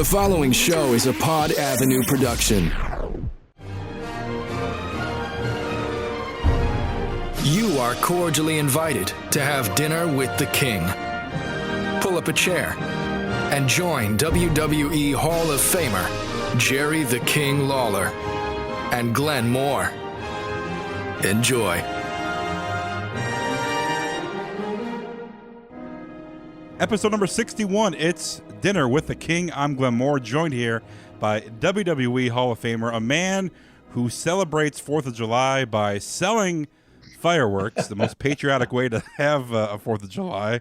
The following show is a Pod Avenue production. You are cordially invited to have dinner with the King. Pull up a chair and join WWE Hall of Famer Jerry the King Lawler and Glenn Moore. Enjoy. Episode number 61, it's Dinner with the King. I'm Glenn Moore, joined here by WWE Hall of Famer, a man who celebrates 4th of July by selling fireworks, the most patriotic way to have a 4th of July,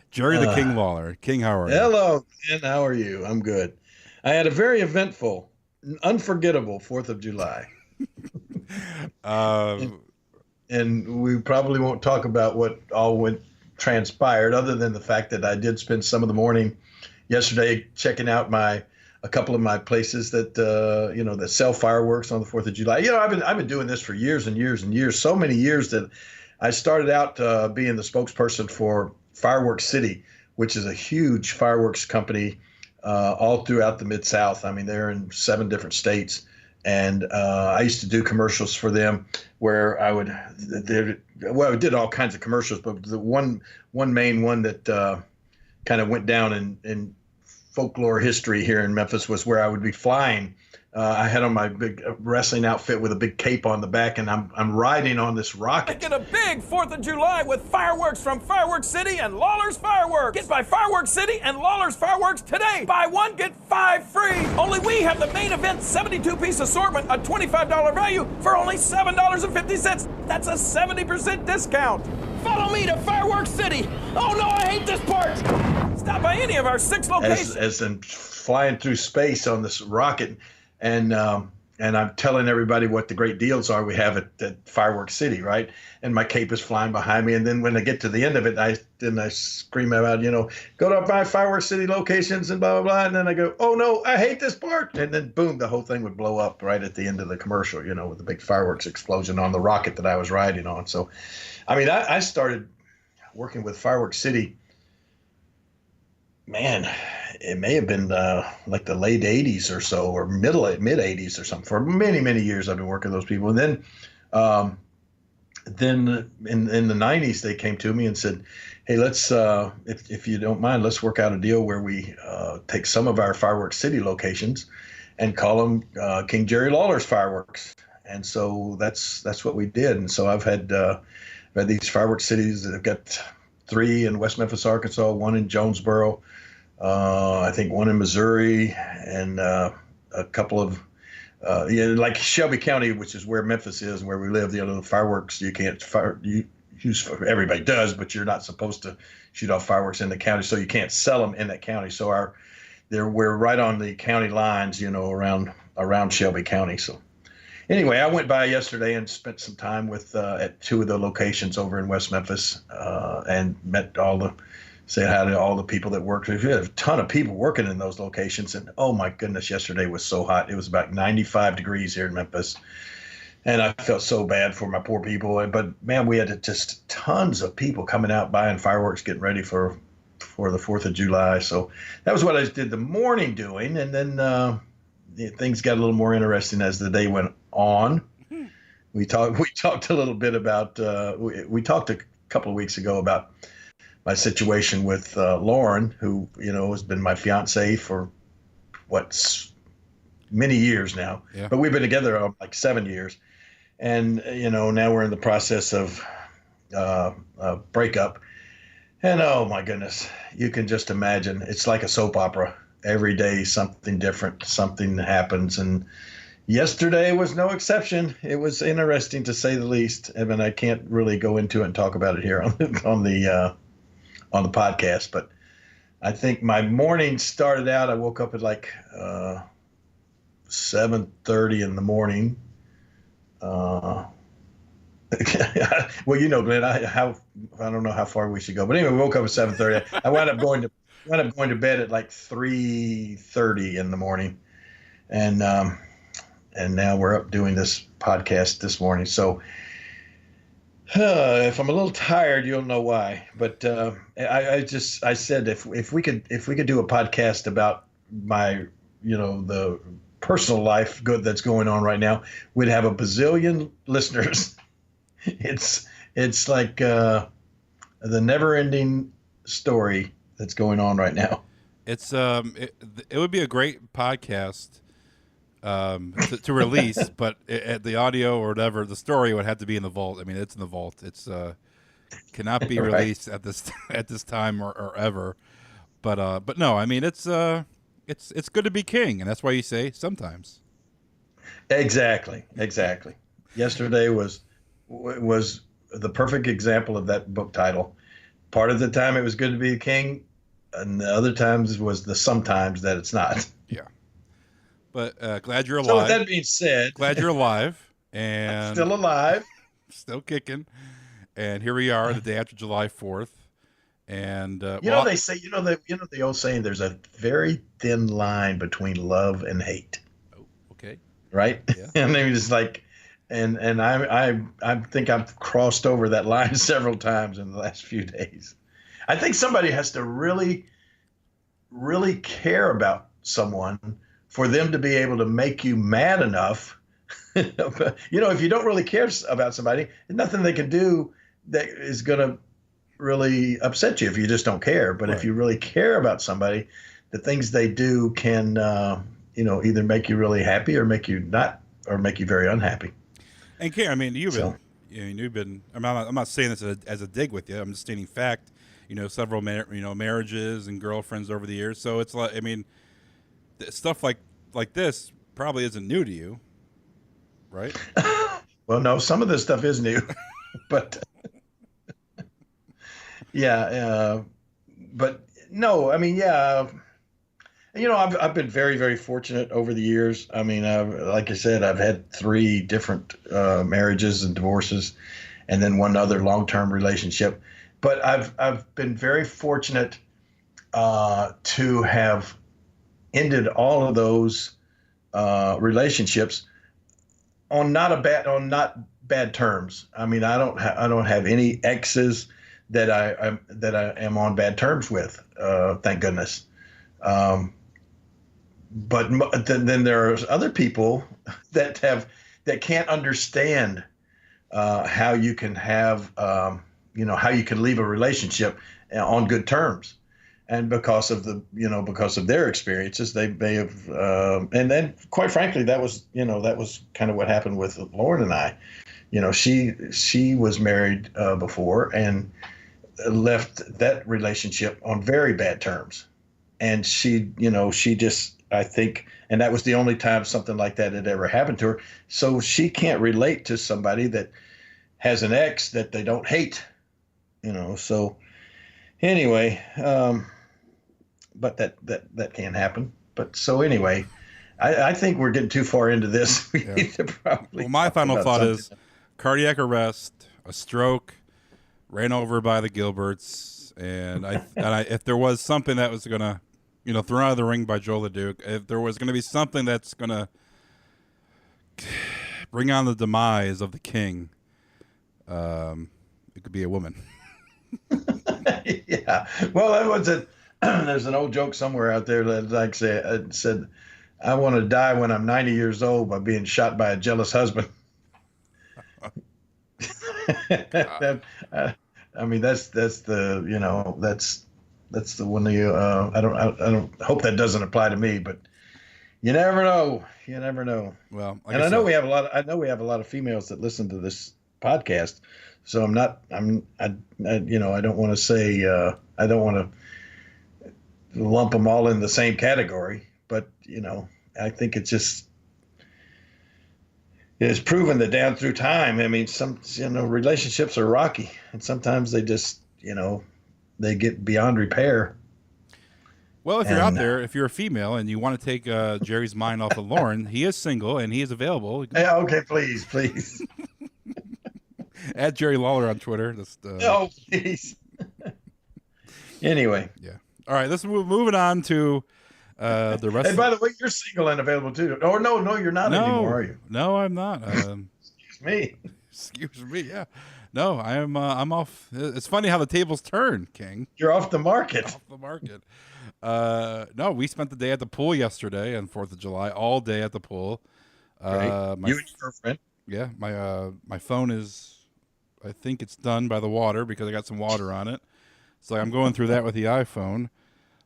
Jerry the King Lawler. King, how are you? Hello, Ken. How are you? I'm good. I had a very eventful, unforgettable 4th of July. And we probably won't talk about what all transpired, other than the fact that I did spend some of the morning yesterday checking out a couple of my places that that sell fireworks on the 4th of July. I've been doing this for years and years and years, so many years that I started out being the spokesperson for Fireworks City, which is a huge fireworks company all throughout the Mid-South. I mean, they're in 7 different states. And I used to do commercials for them where I did all kinds of commercials, but the one main one that kind of went down in folklore history here in Memphis was where I would be flying. I had on my big wrestling outfit with a big cape on the back, and I'm riding on this rocket. Get a big 4th of July with fireworks from Fireworks City and Lawler's Fireworks. Get by Fireworks City and Lawler's Fireworks today. Buy 1, get 5 free. Only we have the main event 72-piece assortment, a $25 value for only $7.50. That's a 70% discount. Follow me to Fireworks City. Oh no, I hate this part. Stop by any of our 6 locations. As I'm flying through space on this rocket. And I'm telling everybody what the great deals are we have at Fireworks City, right? And my cape is flying behind me. And then when I get to the end of it, I scream about, go to my Fireworks City locations and blah, blah, blah. And then I go, oh, no, I hate this part. And then, boom, the whole thing would blow up right at the end of the commercial, with the big fireworks explosion on the rocket that I was riding on. So, I mean, I started working with Fireworks City. Man, it may have been like the late 80s or so, or mid 80s or something. For many, many years, I've been working with those people. And then in the 90s, they came to me and said, hey, let's, if you don't mind, let's work out a deal where we take some of our Fireworks City locations and call them King Jerry Lawler's Fireworks. And so that's what we did. And so I've had these Fireworks Cities that have got 3 in West Memphis, Arkansas, 1 in Jonesboro, I think 1 in Missouri, and a couple of like Shelby County, which is where Memphis is and where we live. The fireworks you can't use. Everybody does, but you're not supposed to shoot off fireworks in the county, so you can't sell them in that county. So we're right on the county lines, around Shelby County. So anyway, I went by yesterday and spent some time at 2 of the locations over in West Memphis, and said hi to all the people that worked. We had a ton of people working in those locations, and oh my goodness, yesterday was so hot. It was about 95 degrees here in Memphis, and I felt so bad for my poor people. But man, we had just tons of people coming out buying fireworks, getting ready for the 4th of July. So that was what I did the morning doing, and then things got a little more interesting as the day went on. We talked a little bit about we talked a couple of weeks ago about my situation with Lauren, who has been my fiance for many years now. Yeah. But we've been together like 7 years, and now we're in the process of breakup. And oh my goodness, you can just imagine, it's like a soap opera. Every day something different, something happens, and yesterday was no exception. It was interesting to say the least. I mean, I can't really go into it and talk about it here on the podcast, but I think my morning started out, I woke up at like 7:30 in the morning. Well, Glenn, I don't know how far we should go, but anyway, we woke up at 7:30. I wound up going to bed at like 3:30 in the morning, and now we're up doing this podcast this morning. So if I'm a little tired, you'll know why. But I said if we could do a podcast about my the personal life good that's going on right now, we'd have a bazillion listeners. It's like the never-ending story that's going on right now. It's it would be a great podcast to release, but the audio or whatever, the story would have to be in the vault. I mean, it's in the vault. It's cannot be released at this time or ever. But no, I mean it's good to be king, and that's why you say sometimes. Exactly. Yesterday was the perfect example of that book title. Part of the time it was good to be a king, and the other times was the sometimes that it's not. Yeah. But glad you're alive. So with that being said, glad you're alive and still alive, still kicking. And here we are, the day after July 4th. And they say, the old saying, there's a very thin line between love and hate. Oh, okay. Right? Yeah. And I mean, it's like, and I think I've crossed over that line several times in the last few days. I think somebody has to really, really care about someone for them to be able to make you mad enough. If you don't really care about somebody, there's nothing they can do that is going to really upset you if you just don't care. But if you really care about somebody, the things they do can, either make you really happy or make you not, or make you very unhappy. And Karen, I mean, you've been. I'm not saying this as a dig with you. I'm just stating fact. Several marriages and girlfriends over the years. So it's like, I mean, stuff like this probably isn't new to you, right? Well, no, some of this stuff is new, but yeah, but no, I mean, yeah, I've been very, very fortunate over the years. I mean, like I said, I've had 3 different marriages and divorces, and then one other long-term relationship. But I've been very fortunate to have ended all of those relationships on not bad terms. I mean, I don't have any exes that I am on bad terms with. Thank goodness. But then there are other people that can't understand how you can have how you can leave a relationship on good terms. And because of their experiences, they may have, and then quite frankly, that was kind of what happened with Lauren and I. She was married before and left that relationship on very bad terms. And she just, I think, and that was the only time something like that had ever happened to her. So she can't relate to somebody that has an ex that they don't hate, so anyway, but that can happen. But so anyway, I think we're getting too far into this. We need to probably. Well, my final thought is cardiac arrest, a stroke, ran over by the Gilberts, and if there was something that was gonna, thrown out of the ring by Joe LeDuc, if there was gonna be something that's gonna bring on the demise of the king, it could be a woman. Yeah. Well, that was it. There's an old joke somewhere out there that said, "I want to die when I'm 90 years old by being shot by a jealous husband." I mean, that's the that's the one you. I don't hope that doesn't apply to me, but you never know. You never know. Well, I know we have a lot. I know we have a lot of females that listen to this podcast. So I don't want to say, I don't want to lump them all in the same category, but, I think it's proven that down through time, I mean, some, relationships are rocky, and sometimes they just, they get beyond repair. Well, if you're out there, if you're a female and you want to take Jerry's mind off of Lauren, he is single and he is available. Yeah, okay, please. At Jerry Lawler on Twitter. Oh, please. Anyway. Yeah. All right. Let's moving on to the rest. Hey, by the way, you're single and available too. Oh, no, you're not anymore, are you? No, I'm not. Excuse me. Excuse me. Yeah. No, I'm off. It's funny how the tables turn, King. You're off the market. Off the market. No, we spent the day at the pool yesterday on 4th of July, all day at the pool. You and your girlfriend. Yeah, my phone is, I think it's done by the water because I got some water on it. So I'm going through that with the iPhone.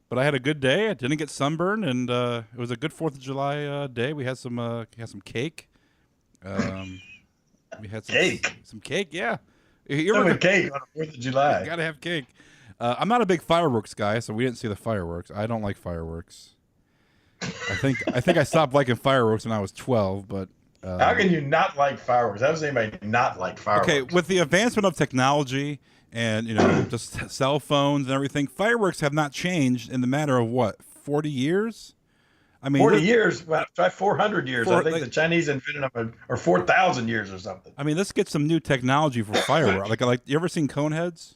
But I had a good day. I didn't get sunburned, and it was a good 4th of July day. We had some cake. We had some cake, yeah. You ever cake on the 4th of July. You gotta have cake. I'm not a big fireworks guy, so we didn't see the fireworks. I don't like fireworks. I think I stopped liking fireworks when I was 12, but how can you not like fireworks? How does anybody not like fireworks? Okay, with the advancement of technology and just cell phones and everything, fireworks have not changed in the matter of what, 40 years? I mean, 40 years, try 400 years. I think the Chinese invented them, or 4,000 years or something. I mean, let's get some new technology for fireworks. like you ever seen Coneheads?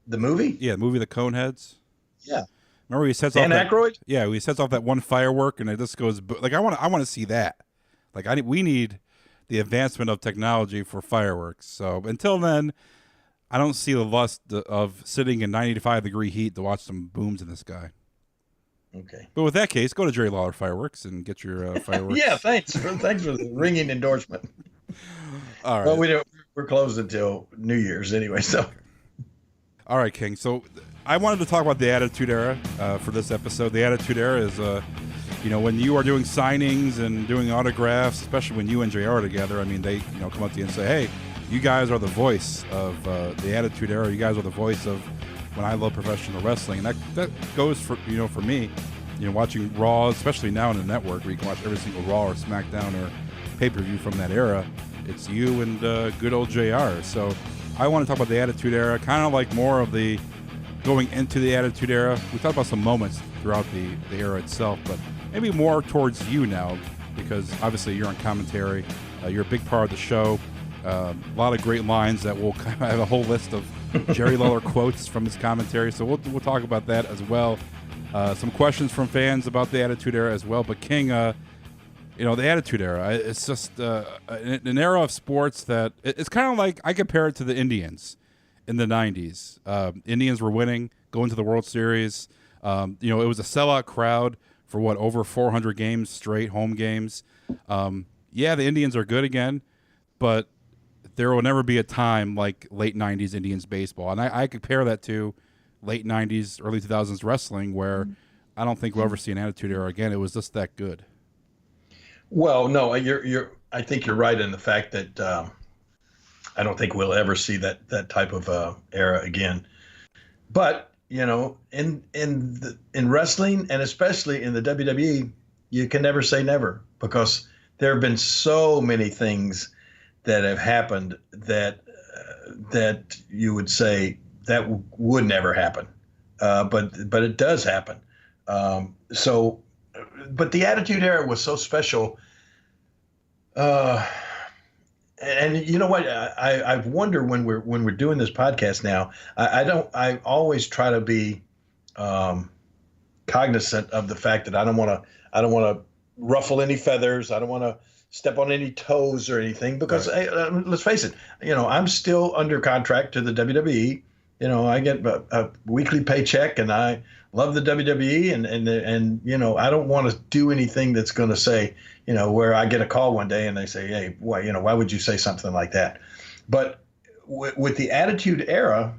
The movie? Yeah, the movie The Coneheads. Yeah. Remember he sets Dan off Aykroyd? Yeah, he sets off that one firework and it just goes like I want to see that. Like we need the advancement of technology for fireworks. So until then, I don't see the lust of sitting in 95-degree heat to watch some booms in the sky. Okay. But with that case, go to Jerry Lawler Fireworks and get your fireworks. Yeah, thanks for the ringing endorsement. All right. Well, we're closed until New Year's anyway, so. All right, King. So I wanted to talk about the Attitude Era for this episode. The Attitude Era is, when you are doing signings and doing autographs, especially when you and JR are together, I mean, they, come up to you and say, hey, you guys are the voice of the Attitude Era. You guys are the voice of when I love professional wrestling. And that goes for, for me, watching Raw, especially now in the network where you can watch every single Raw or SmackDown or pay-per-view from that era. It's you and good old JR. So I want to talk about the Attitude Era, kind of like more of the going into the Attitude Era. We talked about some moments throughout the era itself, but maybe more towards you now because obviously you're on commentary. You're a big part of the show. A lot of great lines that we'll kind of have a whole list of Jerry Lawler quotes from his commentary, so we'll talk about that as well. Some questions from fans about the Attitude Era as well. But King, the Attitude Era, it's just an era of sports that it's kind of like I compare it to the Indians in the 90s. Indians were winning, going to the World Series. It was a sellout crowd for over 400 games straight, home games. Yeah, the Indians are good again, but there will never be a time like late 90s Indians baseball. And I compare that to late 90s, early 2000s wrestling, where I don't think we'll ever see an Attitude Era again. It was just that good. Well, no, I think you're right in the fact that I don't think we'll ever see that type of era again. But, in wrestling and especially in the WWE, you can never say never because there have been so many things that have happened that you would say that would never happen, but it does happen. But the Attitude Era was so special, and you know what? I wonder when we're doing this podcast now. I always try to be cognizant of the fact that I don't want to ruffle any feathers. I don't want to step on any toes or anything because right. Let's face it, I'm still under contract to the WWE. I get a weekly paycheck and I love the WWE and I don't want to do anything that's going to say, where I get a call one day and they say, hey, why would you say something like that? But with the Attitude Era,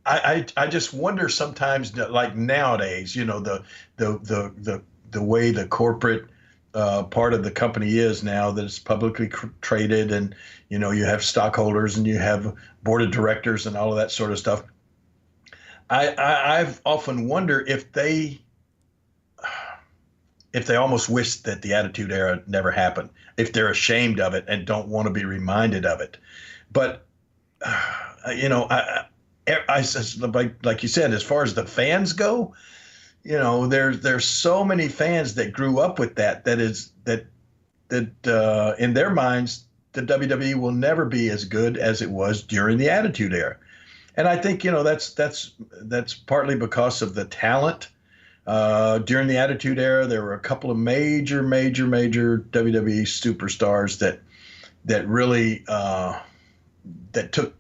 I just wonder sometimes, like nowadays, the way the corporate part of the company is now that it's publicly traded and, you have stockholders and you have board of directors and all of that sort of stuff. I've often wondered if they almost wish that the Attitude Era never happened, if they're ashamed of it and don't want to be reminded of it. But, I like you said, as far as the fans go, there's so many fans that grew up with that in their minds, the WWE will never be as good as it was during the Attitude Era. And I think, that's partly because of the talent. During the Attitude Era, there were a couple of major WWE superstars that really that took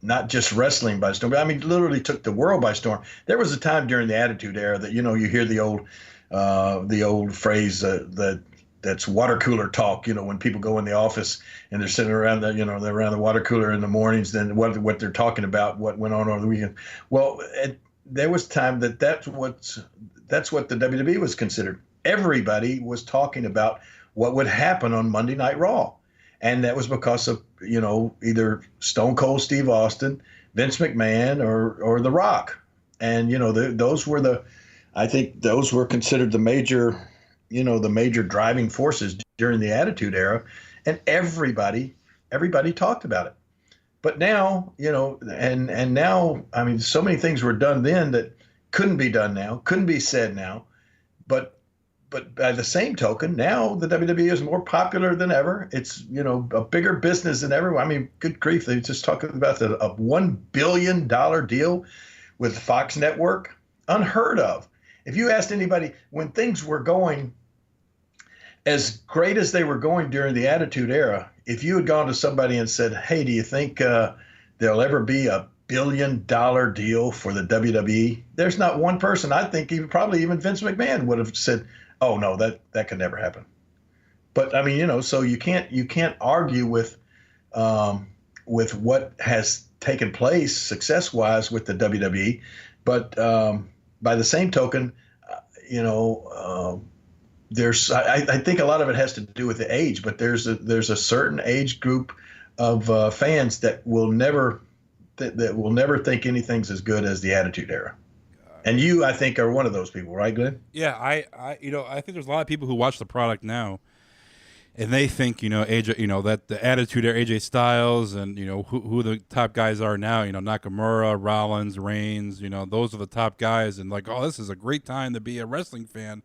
not just wrestling by storm, but I mean literally took the world by storm. There was a time during the Attitude Era that, you know, you hear the old phrase that's water cooler talk. You know, when people go in the office and they're sitting around they're around the water cooler in the mornings, then what they're talking about, what went on over the weekend. Well, there was time that's what the WWE was considered. Everybody was talking about what would happen on Monday Night Raw. And that was because of, you know, either Stone Cold Steve Austin, Vince McMahon, or The Rock. And, you know, I think those were considered the major driving forces during the Attitude Era. And everybody talked about it. But now, you know, and now, I mean, so many things were done then that couldn't be done now, couldn't be said now. But by the same token, now the WWE is more popular than ever. It's, you know, a bigger business than ever. I mean, good grief, they just talking about a $1 billion deal with Fox Network. Unheard of. If you asked anybody when things were going as great as they were going during the Attitude Era, if you had gone to somebody and said, hey, do you think there'll ever be a $1 billion deal for the WWE? There's not one person. I think probably even Vince McMahon would have said, oh no, that could never happen. But I mean, you know, so you can't argue with what has taken place success-wise with the WWE. But by the same token, you know, I think a lot of it has to do with the age. But there's a certain age group of fans that will never think anything's as good as the Attitude Era. And you, I think, are one of those people, right, Glenn? Yeah, I think there's a lot of people who watch the product now, and they think, you know, AJ, you know, that the Attitude Era, AJ Styles, and, you know, who the top guys are now, you know, Nakamura, Rollins, Reigns, you know, those are the top guys, and like, oh, this is a great time to be a wrestling fan.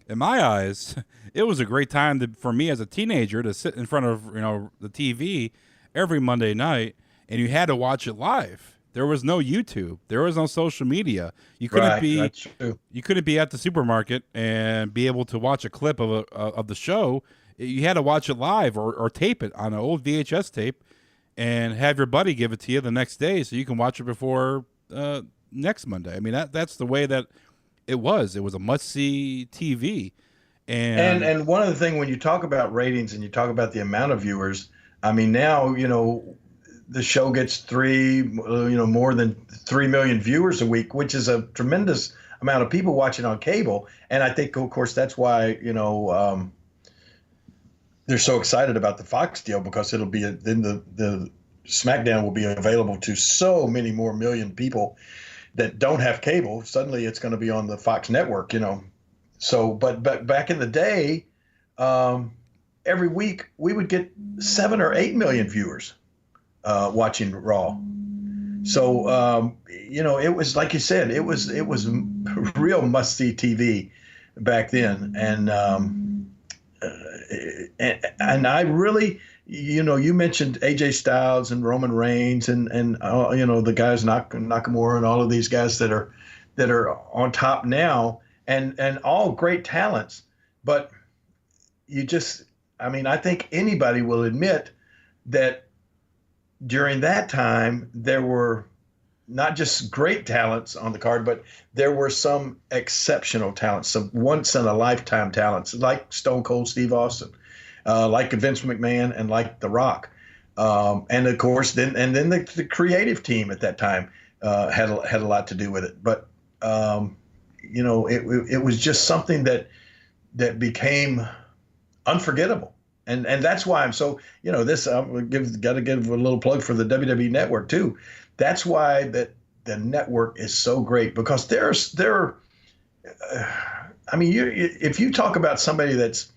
In my eyes, it was a great time for me as a teenager to sit in front of, you know, the TV every Monday night, and you had to watch it live. There was no YouTube. There was no social media. You couldn't You couldn't be at the supermarket and be able to watch a clip of the show. You had to watch it live or tape it on an old VHS tape, and have your buddy give it to you the next day so you can watch it before next Monday. I mean, that's the way that it was. It was a must-see TV. And one other thing, when you talk about ratings and you talk about the amount of viewers, I mean, now, you know, the show gets more than 3 million viewers a week, which is a tremendous amount of people watching on cable. And I think, of course, that's why, you know, they're so excited about the Fox deal, because it'll be then the SmackDown will be available to so many more million people that don't have cable. Suddenly it's going to be on the Fox network, you know. So, but back in the day, every week we would get 7 or 8 million viewers watching Raw. So, you know, it was, like you said, it was real must-see TV back then. And I really, you know, you mentioned AJ Styles and Roman Reigns and you know, the guys Nakamura and all of these guys that are on top now, and all great talents. But you just, I mean, I think anybody will admit that during that time there were not just great talents on the card, but there were some exceptional talents, some once-in-a-lifetime talents, like Stone Cold Steve Austin, like Vince McMahon, and like The Rock. And, of course, then the creative team at that time had a lot to do with it. But, you know, it was just something that became unforgettable. And that's why I'm so, you know, this, got to give a little plug for the WWE Network, too. That's why the network is so great, because I mean, if you talk about somebody that's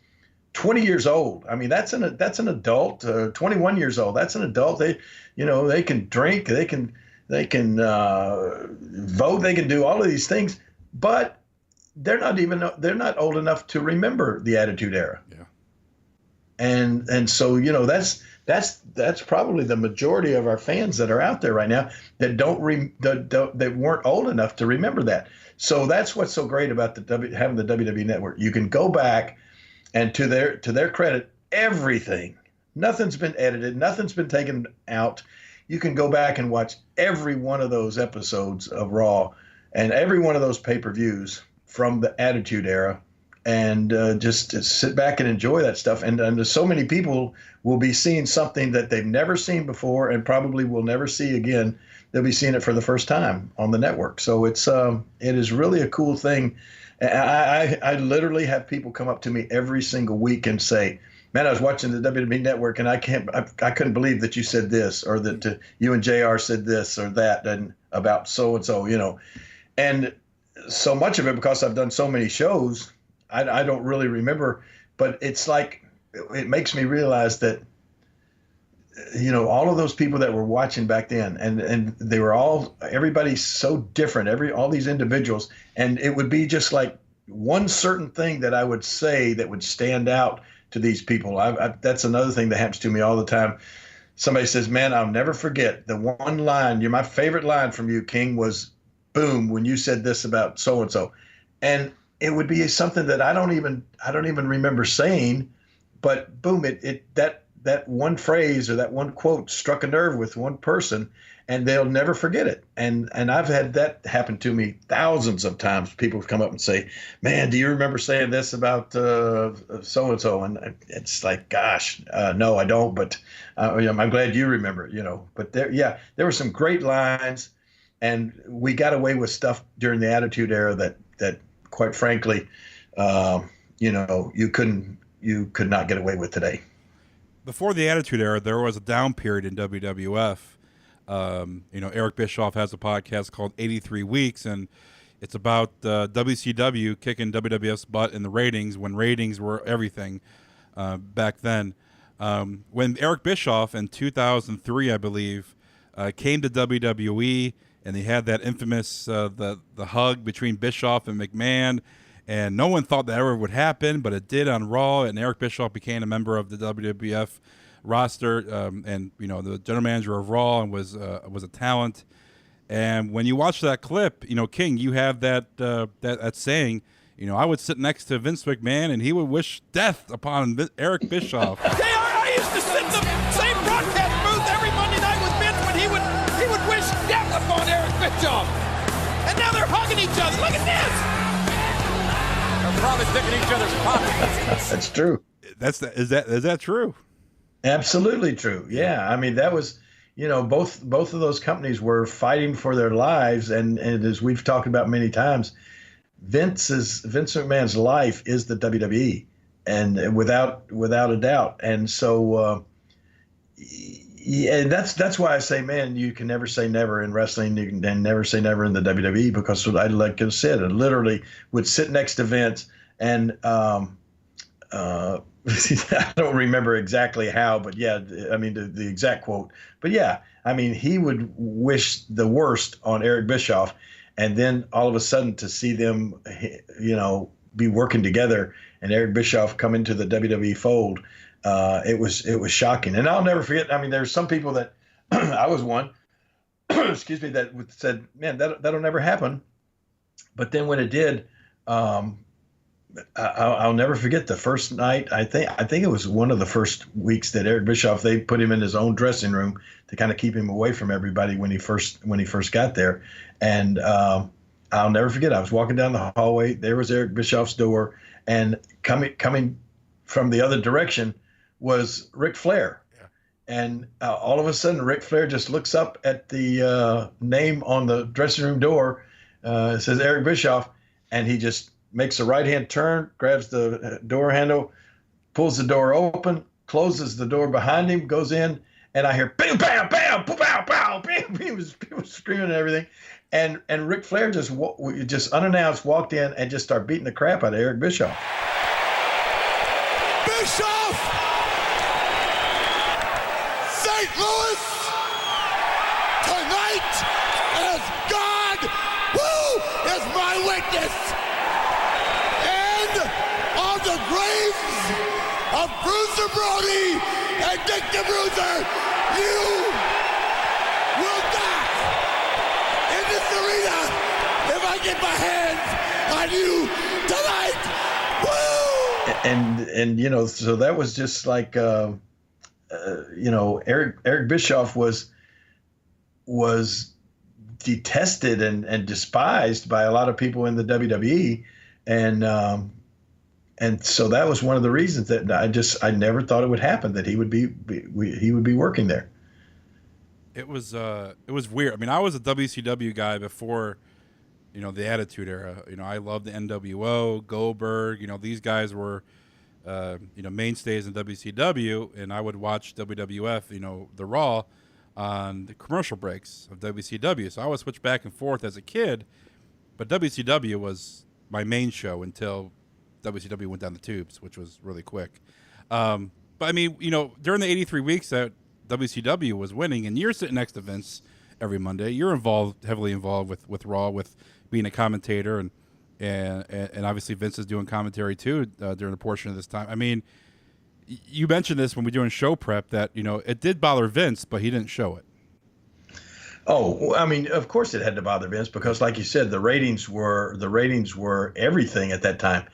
20 years old, I mean, that's an adult. 21 years old, that's an adult. They can drink, they can vote, they can do all of these things, but they're not old enough to remember the Attitude Era. Yeah. And so, you know, that's probably the majority of our fans that are out there right now that that weren't old enough to remember that. So that's what's so great about having the WWE Network. You can go back, and to their credit, everything Nothing's been edited. Nothing's been taken out. You can go back and watch every one of those episodes of Raw and every one of those pay-per-views from the Attitude Era, and just sit back and enjoy that stuff. And so many people will be seeing something that they've never seen before and probably will never see again. They'll be seeing it for the first time on the network. So it is really a cool thing. I literally have people come up to me every single week and say, man, I was watching the WWE Network and I couldn't believe that you said this, or that you and JR said this or that, and about so-and-so, and so much of it, because I've done so many shows, I don't really remember, but it's like, it makes me realize that, all of those people that were watching back then, and they were everybody's so different, all these individuals, and it would be just like one certain thing that I would say that would stand out to these people. That's another thing that happens to me all the time. Somebody says, man, I'll never forget the one line, my favorite line from you, King, was, boom, when you said this about so-and-so. And it would be something that I don't even remember saying, but boom, that one phrase or that one quote struck a nerve with one person, and they'll never forget it. And I've had that happen to me thousands of times. People have come up and say, man, do you remember saying this about so-and-so? And it's like, gosh, no, I don't, but I'm glad you remember it, But there were some great lines, and we got away with stuff during the Attitude Era that quite frankly, you could not get away with today. Before the Attitude Era, there was a down period in WWF. Eric Bischoff has a podcast called 83 Weeks, and it's about WCW kicking WWF's butt in the ratings when ratings were everything back then. When Eric Bischoff in 2003, I believe, came to WWE, and they had that infamous the hug between Bischoff and McMahon, and no one thought that ever would happen, but it did on Raw, and Eric Bischoff became a member of the WWF roster, and the general manager of Raw, and was a talent. And when you watch that clip, King, you have that saying, I would sit next to Vince McMahon and he would wish death upon Eric Bischoff. JR, I used to sit in the same broadcast booth every Monday night with Vince when he would wish death upon Eric Bischoff. And now they're hugging each other. Look at this. They're probably sticking each other's pockets. That's true. Is that true? Absolutely true. Yeah. I mean, that was, both of those companies were fighting for their lives. And as we've talked about many times, Vince McMahon's life is the WWE, and without a doubt. And so, that's why I say, man, you can never say never in wrestling. You can never say never in the WWE, because like I said, I literally would sit next to Vince, and I don't remember exactly how, but yeah, I mean, the exact quote. But yeah, I mean, he would wish the worst on Eric Bischoff, and then all of a sudden to see them, be working together, and Eric Bischoff come into the WWE fold, it was shocking. And I'll never forget. I mean, there's some people that I was one, excuse me, that said, man, that'll never happen. But then when it did, I'll never forget the first night. I think it was one of the first weeks that Eric Bischoff, they put him in his own dressing room to kind of keep him away from everybody when he first got there. And I'll never forget, I was walking down the hallway. There was Eric Bischoff's door, and coming from the other direction was Ric Flair. Yeah. And all of a sudden, Ric Flair just looks up at the name on the dressing room door. It says Eric Bischoff, and he just makes a right-hand turn, grabs the door handle, pulls the door open, closes the door behind him, goes in, and I hear bam, bam, bam, pow, pow, pow, bam. He was screaming and everything, and Ric Flair just unannounced walked in and just started beating the crap out of Eric Bischoff. Bischoff, St. Louis, tonight, as God, who is my witness. On the graves of Bruiser Brody and Dick the Bruiser, you will die in this arena if I get my hands on you tonight. Woo! And so that was just like Eric Bischoff was detested and despised by a lot of people in the WWE, and so that was one of the reasons that I never thought it would happen, that he would be working there. It was weird. I mean, I was a WCW guy before, the Attitude Era. I loved the NWO, Goldberg. These guys were, mainstays in WCW, and I would watch WWF, the Raw, on the commercial breaks of WCW. So I would switch back and forth as a kid, but WCW was my main show until WCW went down the tubes, which was really quick. But I mean, during the 83 weeks that WCW was winning, and you're sitting next to Vince every Monday, you're heavily involved with Raw, with being a commentator, and obviously Vince is doing commentary too during a portion of this time. I mean, you mentioned this when we were doing show prep that it did bother Vince, but he didn't show it. Oh, I mean, of course it had to bother Vince, because, like you said, the ratings were everything at that time.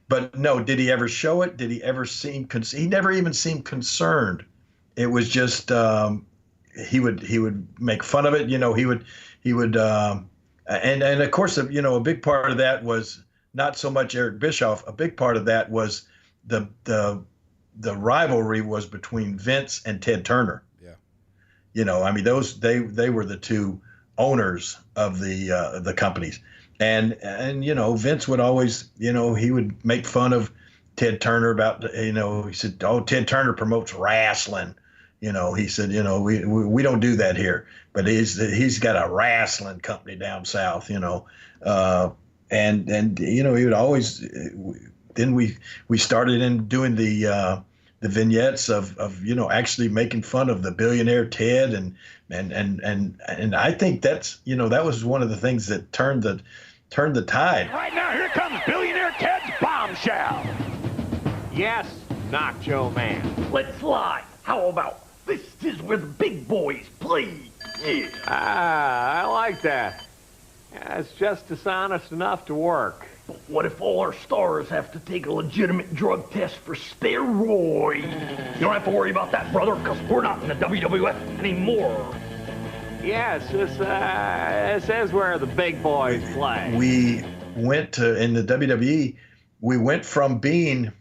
But no, did he ever show it? Did he ever he never even seemed concerned. It was just he would make fun of it. He would and of course, a big part of that was not so much Eric Bischoff. A big part of that was the rivalry was between Vince and Ted Turner. Yeah. I mean, they were the two owners of the companies. And Vince would always, he would make fun of Ted Turner about, he said, "Oh, Ted Turner promotes wrestling." He said, we don't do that here, but he's got a wrestling company down south, and he would always, then we started in doing the vignettes of actually making fun of the billionaire Ted, and I think that's, that was one of the things that turned the tide. Right now, here comes billionaire Ted's bombshell. Yes, Nacho Man. Let's fly. How about this is where the big boys play? Yeah. I like that. Yeah, it's just dishonest enough to work. But what if all our stars have to take a legitimate drug test for steroids? You don't have to worry about that, brother, because we're not in the WWF anymore. Yes, this is where the big boys play. We went in the WWE, we went from being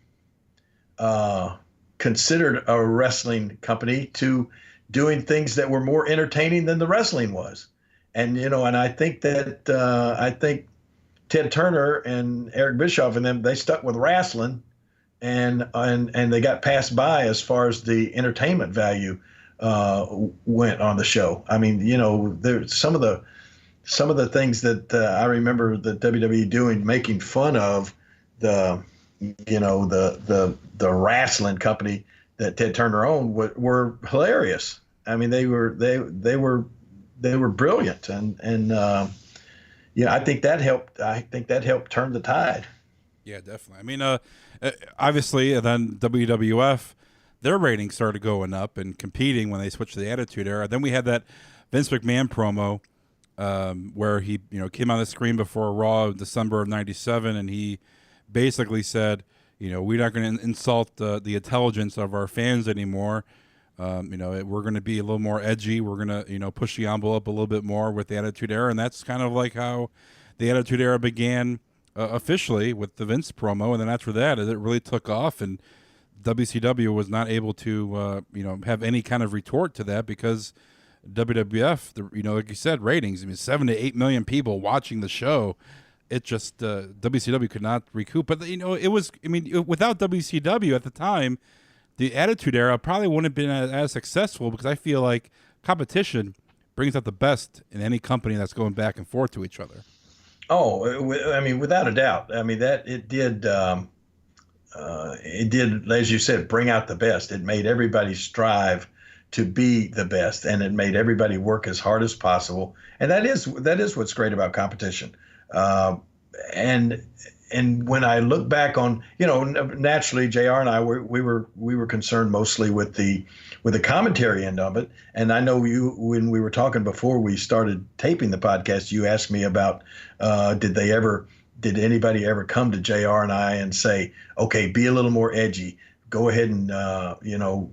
considered a wrestling company to doing things that were more entertaining than the wrestling was. And, and I think that, Ted Turner and Eric Bischoff and them, they stuck with wrestling and they got passed by as far as the entertainment value went on the show. I mean, there's some of the things that I remember the WWE doing, making fun of the wrestling company that Ted Turner owned were hilarious. I mean, they were brilliant, and I think that helped. I think that helped turn the tide. Yeah, definitely. I mean, obviously, then WWF, their ratings started going up and competing when they switched to the Attitude Era. Then we had that Vince McMahon promo where he came on the screen before Raw in December of '97, and he basically said, we're not going to insult the intelligence of our fans anymore. We're going to be a little more edgy. We're going to, push the envelope a little bit more with the Attitude Era. And that's kind of like how the Attitude Era began officially with the Vince promo. And then after that, it really took off. And WCW was not able to, have any kind of retort to that because WWF, like you said, ratings, 7 to 8 million people watching the show. It just, WCW could not recoup. But, it was, without WCW at the time, the Attitude Era probably wouldn't have been as successful because I feel like competition brings out the best in any company that's going back and forth to each other. Oh, without a doubt. That it did, as you said, bring out the best. It made everybody strive to be the best, and it made everybody work as hard as possible. And that is what's great about competition. And when I look back on, naturally JR and I we were concerned mostly with the commentary end of it. And I know when we were talking before we started taping the podcast, you asked me about did anybody ever come to JR and I and say, okay, be a little more edgy, go ahead and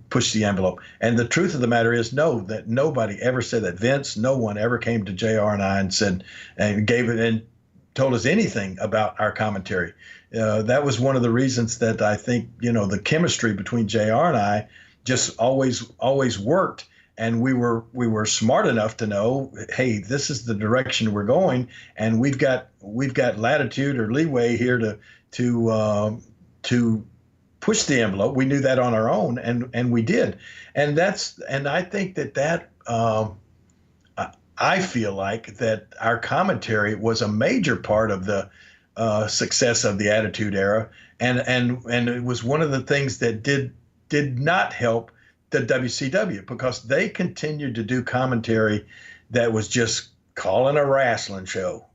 push the envelope. And the truth of the matter is, no, that nobody ever said that. Vince, no one ever came to JR and I and said and gave it and told us anything about our commentary. That was one of the reasons that I think the chemistry between JR and I just always worked. And we were smart enough to know, hey, this is the direction we're going, and we've got latitude or leeway here to push the envelope. We knew that on our own, and we did. And I think that I feel like that our commentary was a major part of the success of the Attitude Era, and it was one of the things that did not help the WCW, because they continued to do commentary that was just calling a wrestling show,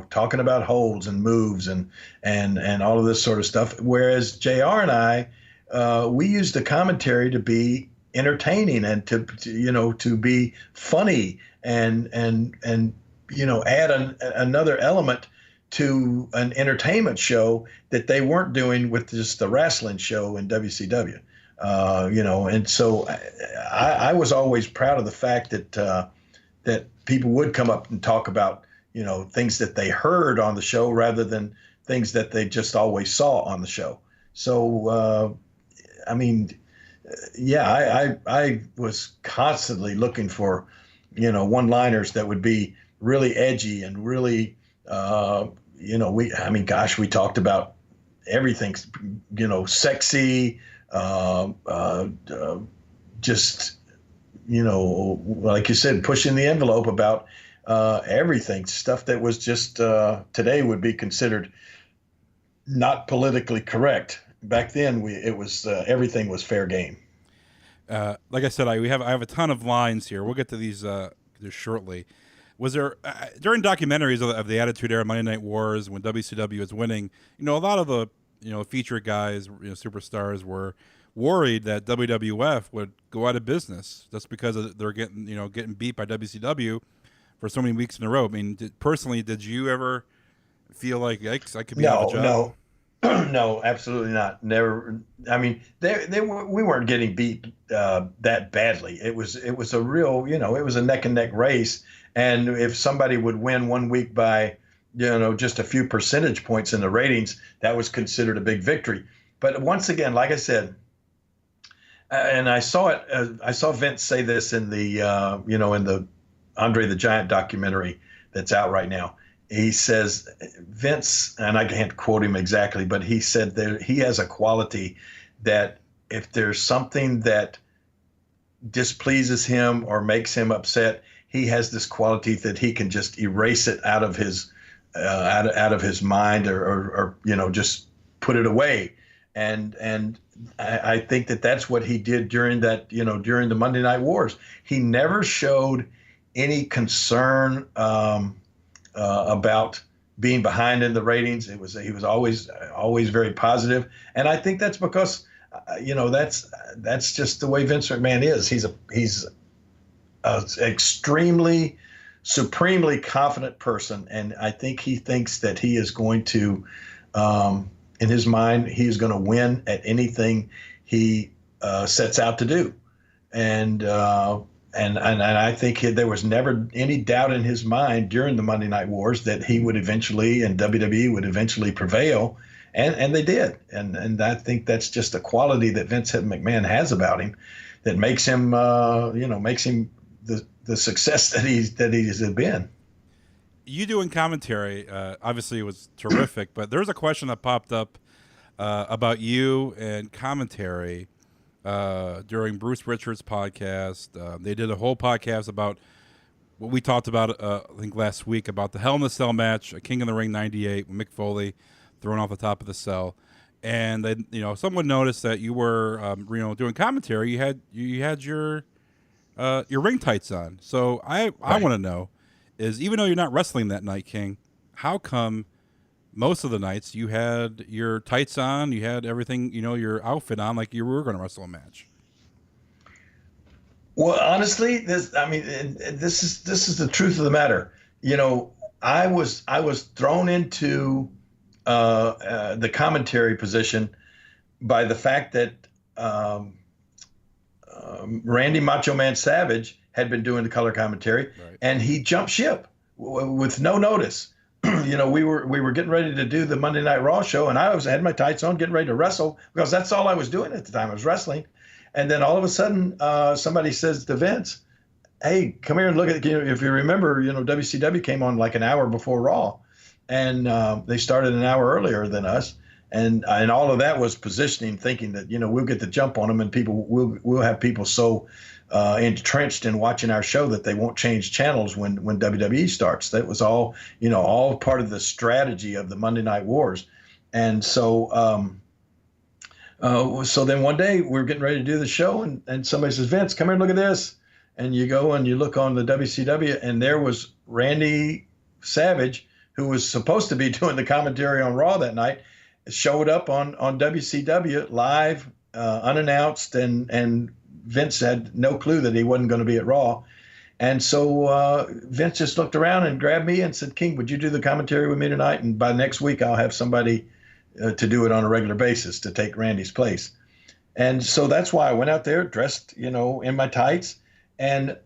talking about holds and moves and all of this sort of stuff. Whereas JR and I, we used the commentary to be entertaining and to be funny and add another element to an entertainment show that they weren't doing with just the wrestling show in WCW. And so I was always proud of the fact that people would come up and talk about, things that they heard on the show rather than things that they just always saw on the show. So, I was constantly looking for, one-liners that would be really edgy and really, we talked about everything, sexy, just, like you said, pushing the envelope about everything, stuff that was just today would be considered not politically correct. Back then, it was everything was fair game. Like I said, I have a ton of lines here. We'll get to these shortly. Was there during documentaries of the Attitude Era, Monday Night Wars, when WCW was winning? A lot of the featured guys, superstars were worried that WWF would go out of business just because they're getting beat by WCW for so many weeks in a row. I mean, did you ever feel like, yikes, I could be out of a job? No, absolutely not. Never. I mean, we weren't getting beat that badly. It was a real, it was a neck and neck race. And if somebody would win one week by, just a few percentage points in the ratings, that was considered a big victory. But once again, like I said, and I saw it, I saw Vince say this in the, in the Andre the Giant documentary that's out right now. He says, Vince, and I can't quote him exactly, but he said that he has a quality that if there's something that displeases him or makes him upset, he has this quality that he can just erase it out of his out of his mind or just put it away. And I think that's what he did during that, during the Monday Night Wars. He never showed any concern about being behind in the ratings. He was always very positive. And I think that's because, that's just the way Vince McMahon is. He's a extremely, supremely confident person. And I think he thinks that he is going to, in his mind, he is going to win at anything he sets out to do. And I think there was never any doubt in his mind during the Monday Night Wars that he would eventually, and WWE would eventually prevail, and they did. And I think that's just a quality that Vince McMahon has about him that makes him, makes him the success that he's been. You doing commentary, obviously it was terrific, but there's a question that popped up about you and commentary during Bruce Richards' podcast. They did a whole podcast about what we talked about, I think last week, about the Hell in the Cell match, a King in the Ring '98, with Mick Foley thrown off the top of the cell. And then, someone noticed that you were, doing commentary. You had your ring tights on. So I want to know is, even though you're not wrestling that night, King, how come most of the nights you had your tights on, you had everything, your outfit on, like you were going to wrestle a match? Well, honestly, this is the truth of the matter. I was thrown into the commentary position by the fact that Randy Macho Man Savage had been doing the color commentary, and he jumped ship with no notice. We were getting ready to do the Monday Night Raw show, and I had my tights on, getting ready to wrestle because that's all I was doing at the time. I was wrestling, and then all of a sudden, somebody says to Vince, "Hey, come here and look at." If you remember, WCW came on like an hour before Raw, and they started an hour earlier than us. And all of that was positioning, thinking that we'll get the jump on them, and we'll have people so entrenched in watching our show that they won't change channels when WWE starts. That was all all part of the strategy of the Monday Night Wars. And so so then one day we were getting ready to do the show, and somebody says, "Vince, come here and look at this." And you go and you look on the WCW, and there was Randy Savage, who was supposed to be doing the commentary on Raw that night, showed up on WCW live, unannounced, and Vince had no clue that he wasn't going to be at Raw. And so Vince just looked around and grabbed me and said, "King, would you do the commentary with me tonight? And by next week, I'll have somebody to do it on a regular basis to take Randy's place." And so that's why I went out there dressed, in my tights. And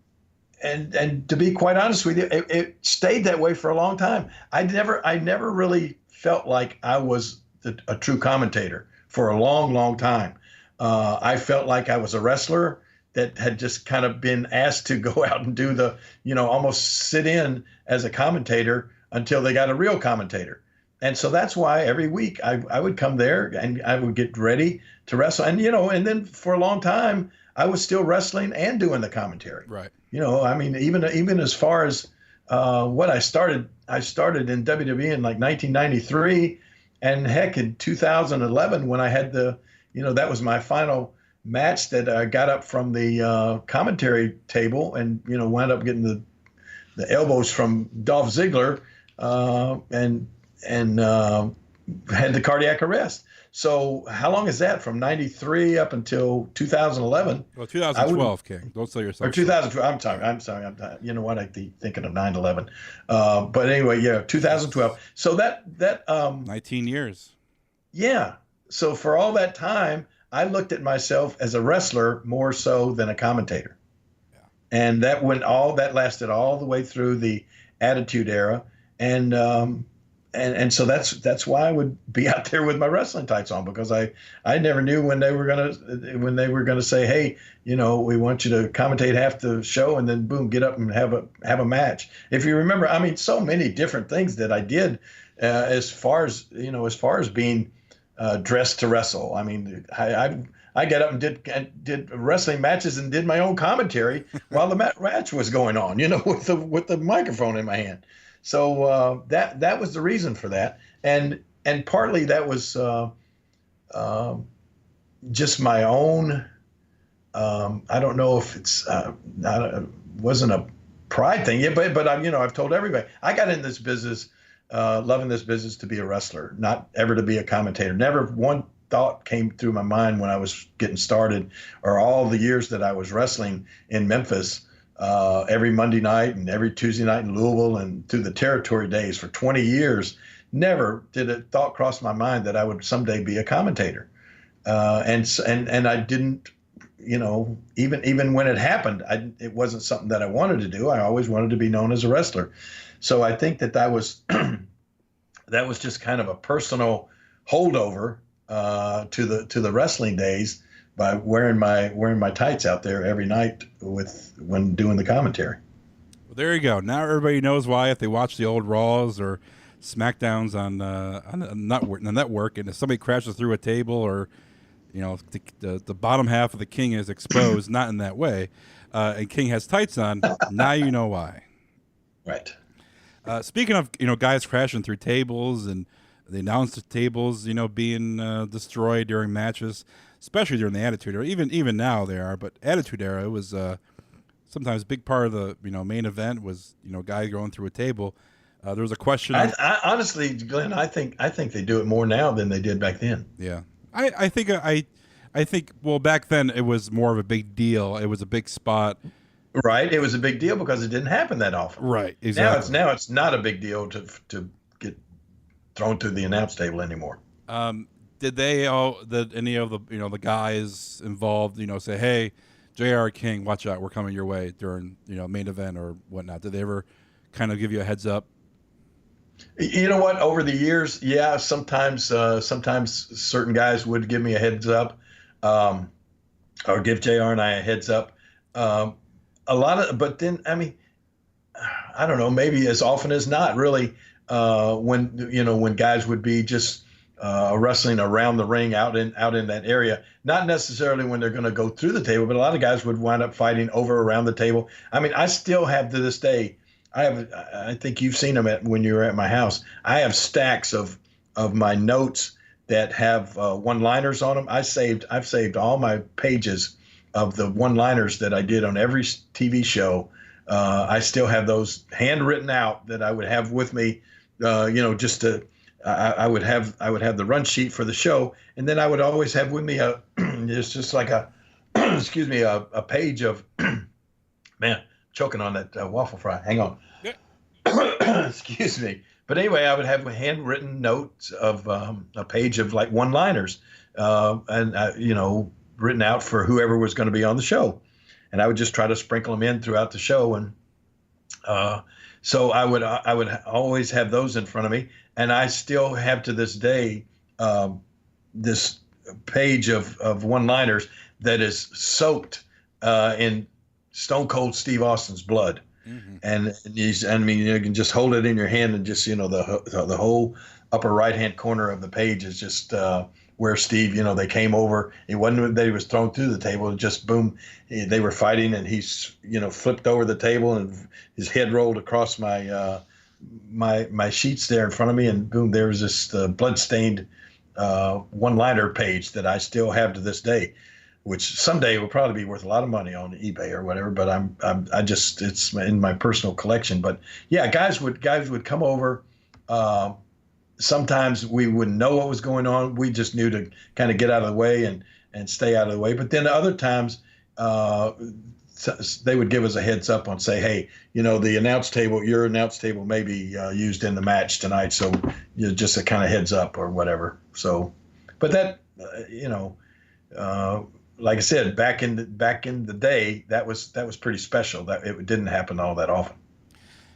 to be quite honest with you, it stayed that way for a long time. I never really felt like I was a true commentator for a long, long time. I felt like I was a wrestler that had just kind of been asked to go out and do the, almost sit in as a commentator until they got a real commentator. And so that's why every week I would come there and I would get ready to wrestle. And, and then for a long time, I was still wrestling and doing the commentary. Right. Even as far as what I started in WWE in like 1993. And heck, in 2011, when I had that was my final match that I got up from the commentary table and, wound up getting the elbows from Dolph Ziggler and had the cardiac arrest. So how long is that? From 93 up until 2011? Well, 2012, King. Don't sell yourself. Or 2012. I'm sorry. You know what? I keep thinking of 9/11. But anyway, 2012. So that 19 years. Yeah. So for all that time, I looked at myself as a wrestler more so than a commentator. Yeah. And that lasted all the way through the Attitude Era. And so that's why I would be out there with my wrestling tights on, because I never knew when they were gonna say, "Hey, we want you to commentate half the show and then boom, get up and have a match." If you remember, so many different things that I did as far as being dressed to wrestle. I got up and did wrestling matches and did my own commentary while the match was going on, with the microphone in my hand. So that was the reason for that, and partly that was just my own. I don't know if it's wasn't a pride thing, but I've told everybody I got in this business, loving this business to be a wrestler, not ever to be a commentator. Never one thought came through my mind when I was getting started, or all the years that I was wrestling in Memphis. Every Monday night and every Tuesday night in Louisville and through the territory days for 20 years, never did a thought cross my mind that I would someday be a commentator. And I didn't, even when it happened, it wasn't something that I wanted to do. I always wanted to be known as a wrestler. So I think that was that was just kind of a personal holdover to the wrestling days, by wearing my tights out there every night when doing the commentary. Well, there you go. Now everybody knows why, if they watch the old Raws or SmackDowns on the network, and if somebody crashes through a table, or the bottom half of the King is exposed, not in that way, and King has tights on, now you know why. Right. Speaking of guys crashing through tables, and the announce tables being destroyed during matches, especially during the Attitude Era. Even now they are, but Attitude Era was sometimes a big part of the main event was guy going through a table. There was a question. I honestly, Glenn, I think they do it more now than they did back then. Yeah, I think well, back then it was more of a big deal. It was a big spot. Right, it was a big deal because it didn't happen that often. Right, exactly. Now it's not a big deal to get thrown through the announce table anymore. did any of the the guys involved say, hey, JR King, watch out, we're coming your way during main event or whatnot? Did they ever kind of give you a heads up? You know what? Over the years, yeah, sometimes certain guys would give me a heads up, or give JR and I a heads up. But then, I mean, I don't know, maybe as often as not, really, when guys would be just wrestling around the ring out in that area, not necessarily when they're going to go through the table, but a lot of guys would wind up fighting over around the table. I mean, I still have to this day. I think you've seen them when you were at my house. I have stacks of my notes that have one-liners on them. I've saved all my pages of the one-liners that I did on every TV show. I still have those handwritten out that I would have with me, just to. I would have the run sheet for the show, and then I would always have with me it's just like a excuse me, a page of man, choking on that waffle fry. Hang on. Yeah. Excuse me. But anyway, I would have handwritten notes of a page of like one-liners, and written out for whoever was going to be on the show, and I would just try to sprinkle them in throughout the show, and so I would always have those in front of me, and I still have to this day this page of one-liners that is soaked in Stone Cold Steve Austin's blood. Mm-hmm. And you can just hold it in your hand, and just the whole upper right hand corner of the page is just where Steve, they came over. It wasn't that he was thrown through the table; it just boom, they were fighting, and he's flipped over the table, and his head rolled across my my sheets there in front of me, and boom, there was this blood-stained one-liner page that I still have to this day, which someday will probably be worth a lot of money on eBay or whatever. But it's in my personal collection. But yeah, guys would come over. Sometimes we wouldn't know what was going on. We just knew to kind of get out of the way and stay out of the way. But then other times they would give us a heads up on, say, hey, the announce table, your announce table may be used in the match tonight. So just a kind of heads up or whatever. So, but that, like I said, back in the day, that was pretty special. That it didn't happen all that often.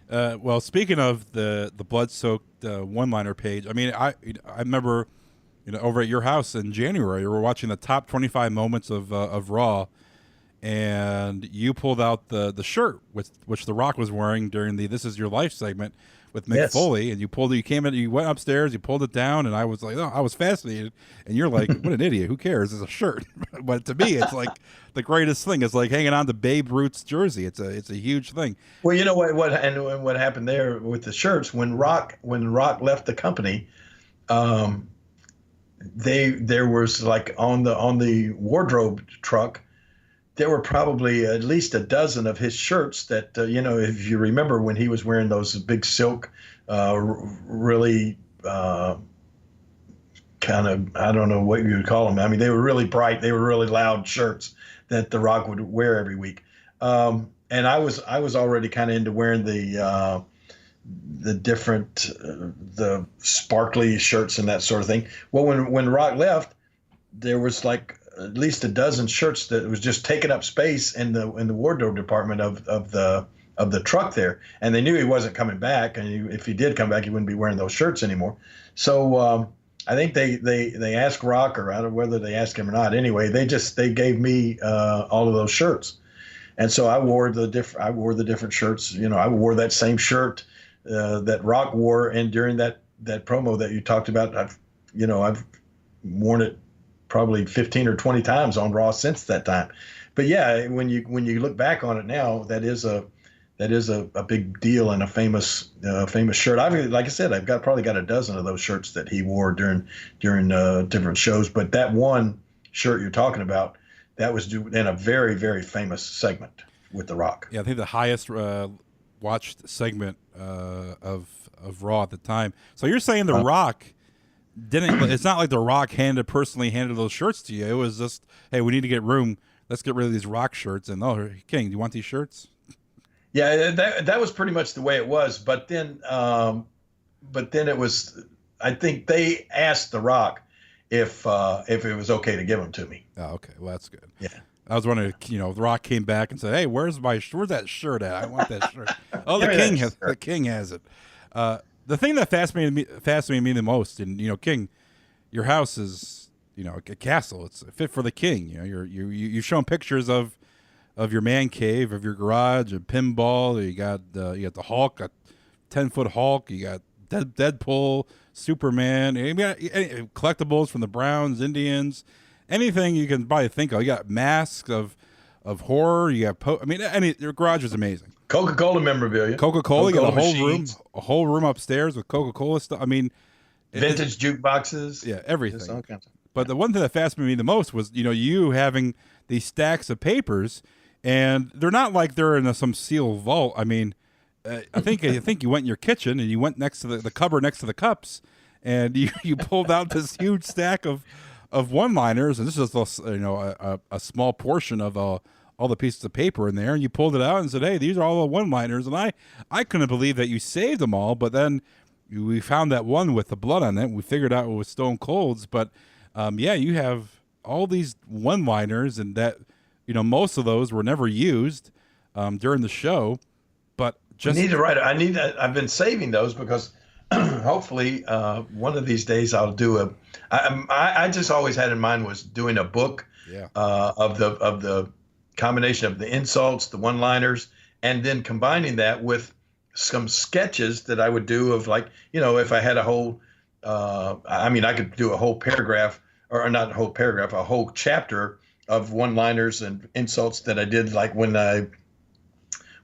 Well, speaking of the blood-soaked one-liner page, I mean, I remember, over at your house in January, we were watching the top 25 moments of Raw, and you pulled out the shirt which The Rock was wearing during the "This Is Your Life" segment with Mick Yes. Foley, and you came in, you went upstairs, you pulled it down, and I was like, I was fascinated, and you're like, what an idiot, who cares? It's a shirt. But to me, it's like the greatest thing. It's like hanging on to Babe Ruth's jersey. It's a huge thing. Well, you know what happened there with the shirts when Rock left the company, there was like on the wardrobe truck, there were probably at least a dozen of his shirts that, if you remember when he was wearing those big silk, really kind of, I don't know what you would call them. I mean, they were really bright. They were really loud shirts that The Rock would wear every week. And I was already kind of into wearing the different, the sparkly shirts and that sort of thing. Well, when Rock left, there was like at least a dozen shirts that was just taking up space in the wardrobe department of the truck there, and they knew he wasn't coming back, and if he did come back, he wouldn't be wearing those shirts anymore. So I think they asked Rock, or I don't know whether they asked him or not. Anyway, they gave me all of those shirts, and so I wore the different shirts. I wore that same shirt that Rock wore, and during that promo that you talked about, I've worn it probably 15 or 20 times on Raw since that time. But yeah, when you look back on it now, that is a big deal and a famous shirt. Like I said, I've probably got a dozen of those shirts that he wore during different shows. But that one shirt you're talking about, that was in a very, very famous segment with The Rock. Yeah, I think the highest watched segment of Raw at the time. So you're saying The Rock didn't? It's not like The Rock personally handed those shirts to you. It was just, hey, we need to get room. Let's get rid of these Rock shirts. And King, do you want these shirts? Yeah, that was pretty much the way it was. But then it was. I think they asked The Rock if it was okay to give them to me. Oh, okay. Well, that's good. Yeah. I was wondering, The Rock came back and said, "Hey, where's that shirt at? I want that shirt." Oh, Give me the King has it. The thing that fascinated me the most, and King, your house is a castle. It's fit for the king. You've shown pictures of your man cave, of your garage, a pinball. You got the Hulk, a 10-foot Hulk. You got Deadpool, Superman. You got any collectibles from the Browns, Indians. Anything you can probably think of. You got masks of horror. You got your garage is amazing. Coca-Cola memorabilia. Coca-Cola. You got machines. a whole room upstairs with Coca-Cola stuff. Vintage jukeboxes. Yeah, everything. All kinds of. But the one thing that fascinated me the most was you having these stacks of papers, and they're not like they're in some sealed vault. I think you went in your kitchen and you went next to the cupboard next to the cups, and you pulled out this huge stack of one-liners, and this is a small portion of all the pieces of paper in there, and you pulled it out and said, "Hey, these are all the one-liners," and I couldn't believe that you saved them all, but then we found that one with the blood on it. We figured out it was Stone Cold's, but you have all these one-liners, and that most of those were never used during the show, but just I've been saving those because hopefully one of these days I'll do I just always had in mind was doing a book of the combination of the insults, the one-liners, and then combining that with some sketches that I would do of if I had a whole I could do a whole paragraph, or not a whole paragraph, a whole chapter of one-liners and insults that I did, like when I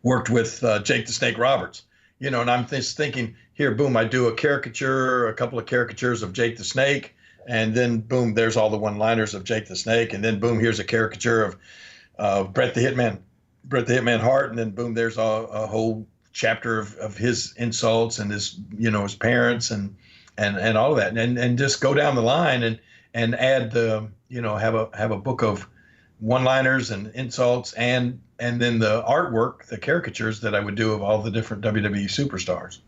worked with Jake the Snake Roberts. And I'm just thinking, here, boom, I do a couple of caricatures of Jake the Snake, and then boom, there's all the one-liners of Jake the Snake, and then boom, here's a caricature of Bret the Hitman Hart, and then boom, there's a whole chapter of his insults and his his parents and all of that, and just go down the line and add the have a book of one-liners and insults and then the artwork, the caricatures that I would do of all the different WWE superstars.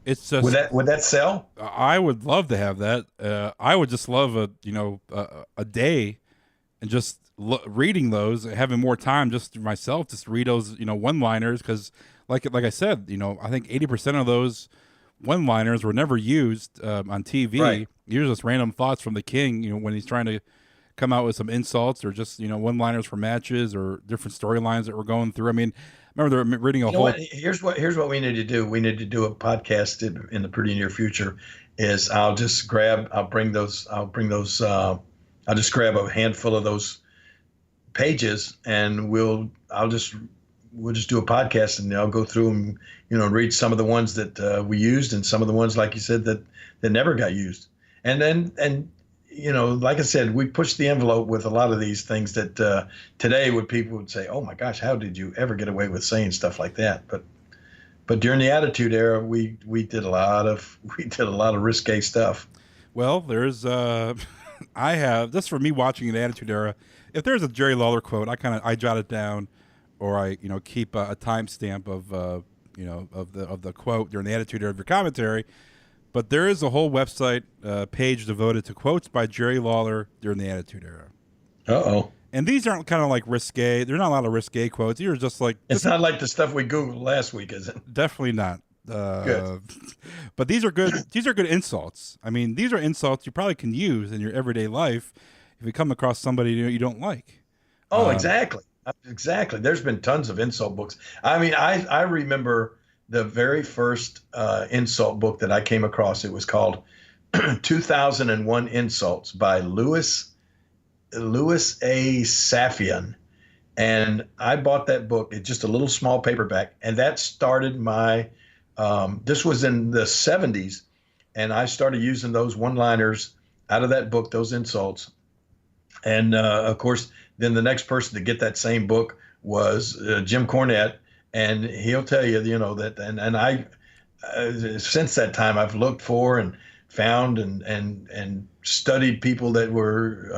It's just, would that sell? I would love to have that. I would just love a day and just reading those, having more time just myself, just read those one-liners, because like I said, I think 80% of those one-liners were never used on TV. Right. Usually just random thoughts from the King, when he's trying to come out with some insults, or just one-liners for matches or different storylines that we're going through. I remember they're reading a whole. Here's what we need to do. We need to do a podcast in the pretty near future. Is I'll just grab those. I'll just grab a handful of those pages, and we'll just do a podcast, and I'll go through and read some of the ones that we used, and some of the ones, like you said, that never got used. And then like I said, we pushed the envelope with a lot of these things that today people would say, "Oh my gosh, how did you ever get away with saying stuff like that?" But during the Attitude Era, we did a lot of risque stuff. Well, there's I have, just for me watching the Attitude Era, if there's a Jerry Lawler quote, I jot it down, or I keep a timestamp of the quote during the Attitude Era of your commentary. But there is a whole website page devoted to quotes by Jerry Lawler during the Attitude Era. Uh-oh. And these aren't kind of like risque. There's not a lot of risque quotes. These are just like... It's not like the stuff we Googled last week, is it? Definitely not. Good. But these are good. These are good insults. These are insults you probably can use in your everyday life if you come across somebody you don't like. Oh, exactly. Exactly. There's been tons of insult books. I remember the very first insult book that I came across. It was called 2001 Insults by Louis A. Safian. And I bought that book. It's just a little small paperback. And that started my, this was in the 70s. And I started using those one-liners out of that book, those insults. And of course, then the next person to get that same book was Jim Cornette. And he'll tell you, that, and I, since that time, I've looked for and found and studied people that were,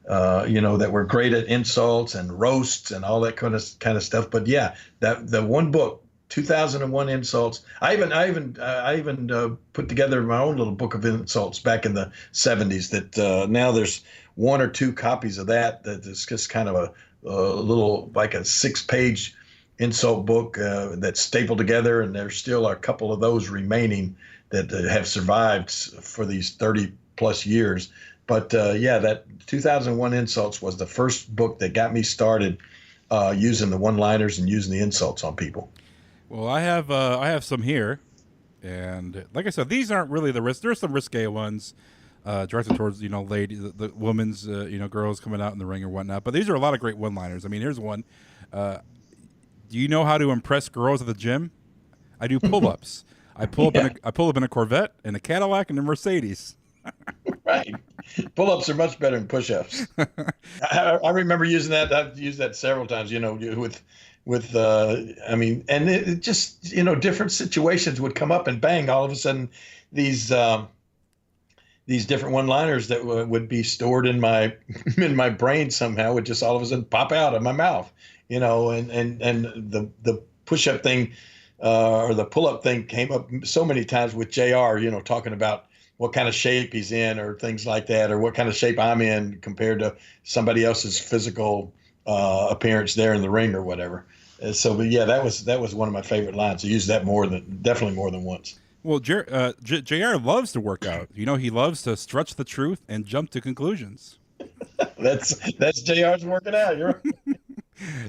that were great at insults and roasts and all that kind of stuff. But yeah, the one book 2001 insults. I even put together my own little book of insults back in the 70s. That now there's 1 or 2 copies of that. That is just kind of a little like a 6-page insult book that's stapled together, and there's still a couple of those remaining that have survived for these 30 plus years. But that 2001 insults was the first book that got me started using the one-liners and using the insults on people. Well, I have some here, and like I said, these aren't really the risk. There's some risque ones directed towards the women's girls coming out in the ring or whatnot. But these are a lot of great one-liners. I mean, here's one. Do you know how to impress girls at the gym? I do pull-ups. I pull up in a Corvette, and a Cadillac, and a Mercedes. Right. Pull-ups are much better than push-ups. I remember using that. I've used that several times, and it just, different situations would come up, and bang, all of a sudden these different one-liners that would be stored in my brain somehow would just all of a sudden pop out of my mouth, and the push-up thing or the pull-up thing came up so many times with JR, talking about what kind of shape he's in or things like that, or what kind of shape I'm in compared to somebody else's physical appearance there in the ring or whatever. That was one of my favorite lines. I used that definitely more than once. Well, JR loves to work out. He loves to stretch the truth and jump to conclusions. That's JR's working out. You're right.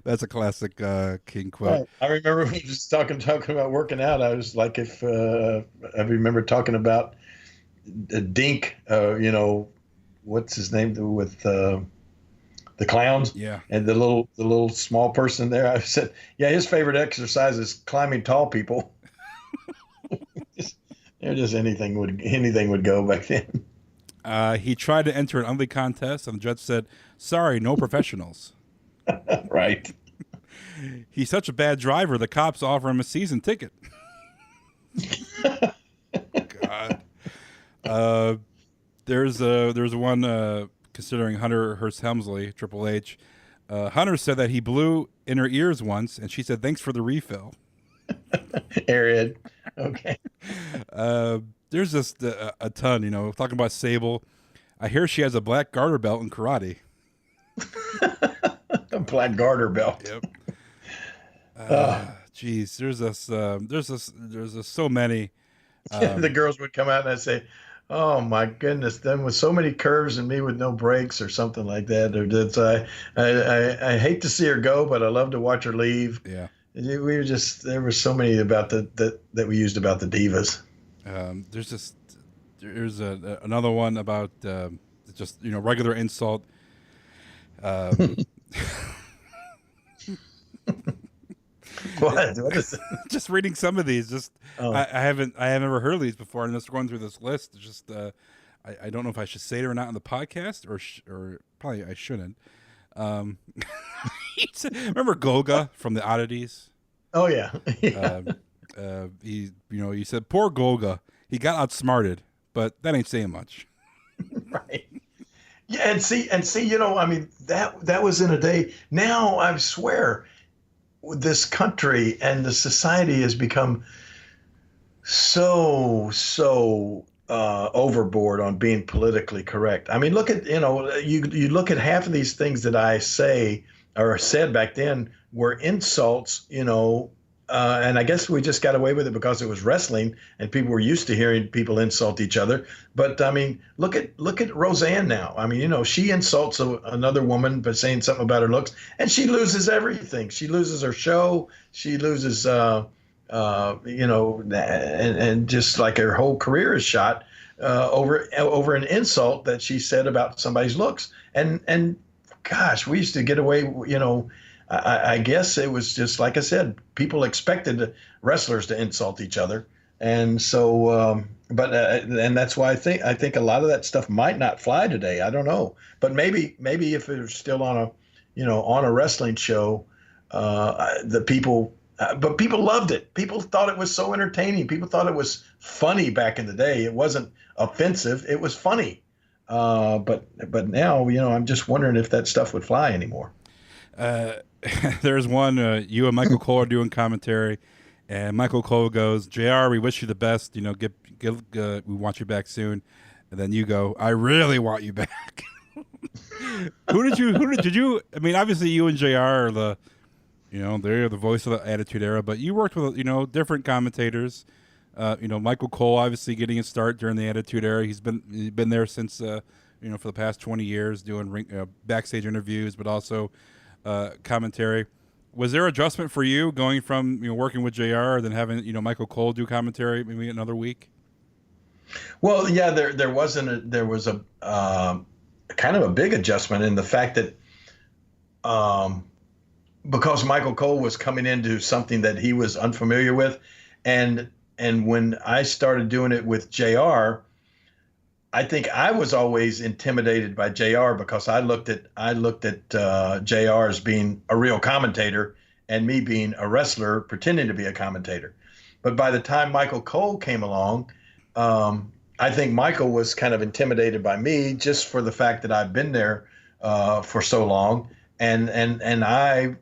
That's a classic King quote. Right. I remember we just talking about working out. I was like, I remember talking about Dink, what's his name with the clowns? Yeah. And the little small person there. I said, yeah, his favorite exercise is climbing tall people. Anything would go back then. He tried to enter an ugly contest, and the judge said, "Sorry, no professionals." Right. He's such a bad driver, the cops offer him a season ticket. God. There's one considering Hunter Hearst Helmsley, Triple H. Hunter said that he blew in her ears once, and she said, "Thanks for the refill." Airhead. Okay. There's just a ton, talking about Sable. I hear she has a black garter belt in karate. A black garter belt. Yep. Geez, there's so many. The girls would come out and I'd say, "Oh my goodness, them with so many curves and me with no brakes," or something like that. Or I hate to see her go, but I love to watch her leave. Yeah. There were so many about that we used about the divas. There's another one about regular insult. What is it? Just reading some of these. I haven't ever heard of these before, and just going through this list. I don't know if I should say it or not on the podcast, or probably I shouldn't. Remember Golga from the Oddities? Oh yeah. He said, "Poor Golga, he got outsmarted, but that ain't saying much." Right. Yeah, and see, that was in a day. Now I swear, this country and the society has become so overboard on being politically correct. I mean, look at you look at half of these things that I say or said back then were insults, and I guess we just got away with it because it was wrestling and people were used to hearing people insult each other. But I mean, look at Roseanne now. I mean, she insults another woman by saying something about her looks, and she loses everything. She loses her show. She loses, and just like her whole career is shot over an insult that she said about somebody's looks. And gosh, we used to get away, I guess it was just like I said, people expected wrestlers to insult each other, and so, and that's why I think a lot of that stuff might not fly today. I don't know, but maybe if it was still on a wrestling show, but people loved it. People thought it was so entertaining. People thought it was funny back in the day. It wasn't offensive. It was funny. But now, I'm just wondering if that stuff would fly anymore. There's one, you and Michael Cole are doing commentary, And Michael Cole goes, JR, we wish you the best. You know, we want you back soon. And then you go, I really want you back. Who did you? I mean, obviously you and JR are they're the voice of the Attitude Era, but you worked with, different commentators. Michael Cole obviously getting a start during the Attitude Era. He's been there since, for the past 20 years doing backstage interviews, but also commentary. Was there adjustment for you going from working with JR and then having Michael Cole do commentary maybe another week? Well, yeah, there was a kind of a big adjustment in the fact that because Michael Cole was coming into something that he was unfamiliar with, and when I started doing it with JR, I think I was always intimidated by JR because I looked at JR as being a real commentator and me being a wrestler pretending to be a commentator. But by the time Michael Cole came along, I think Michael was kind of intimidated by me just for the fact that I've been there for so long, and I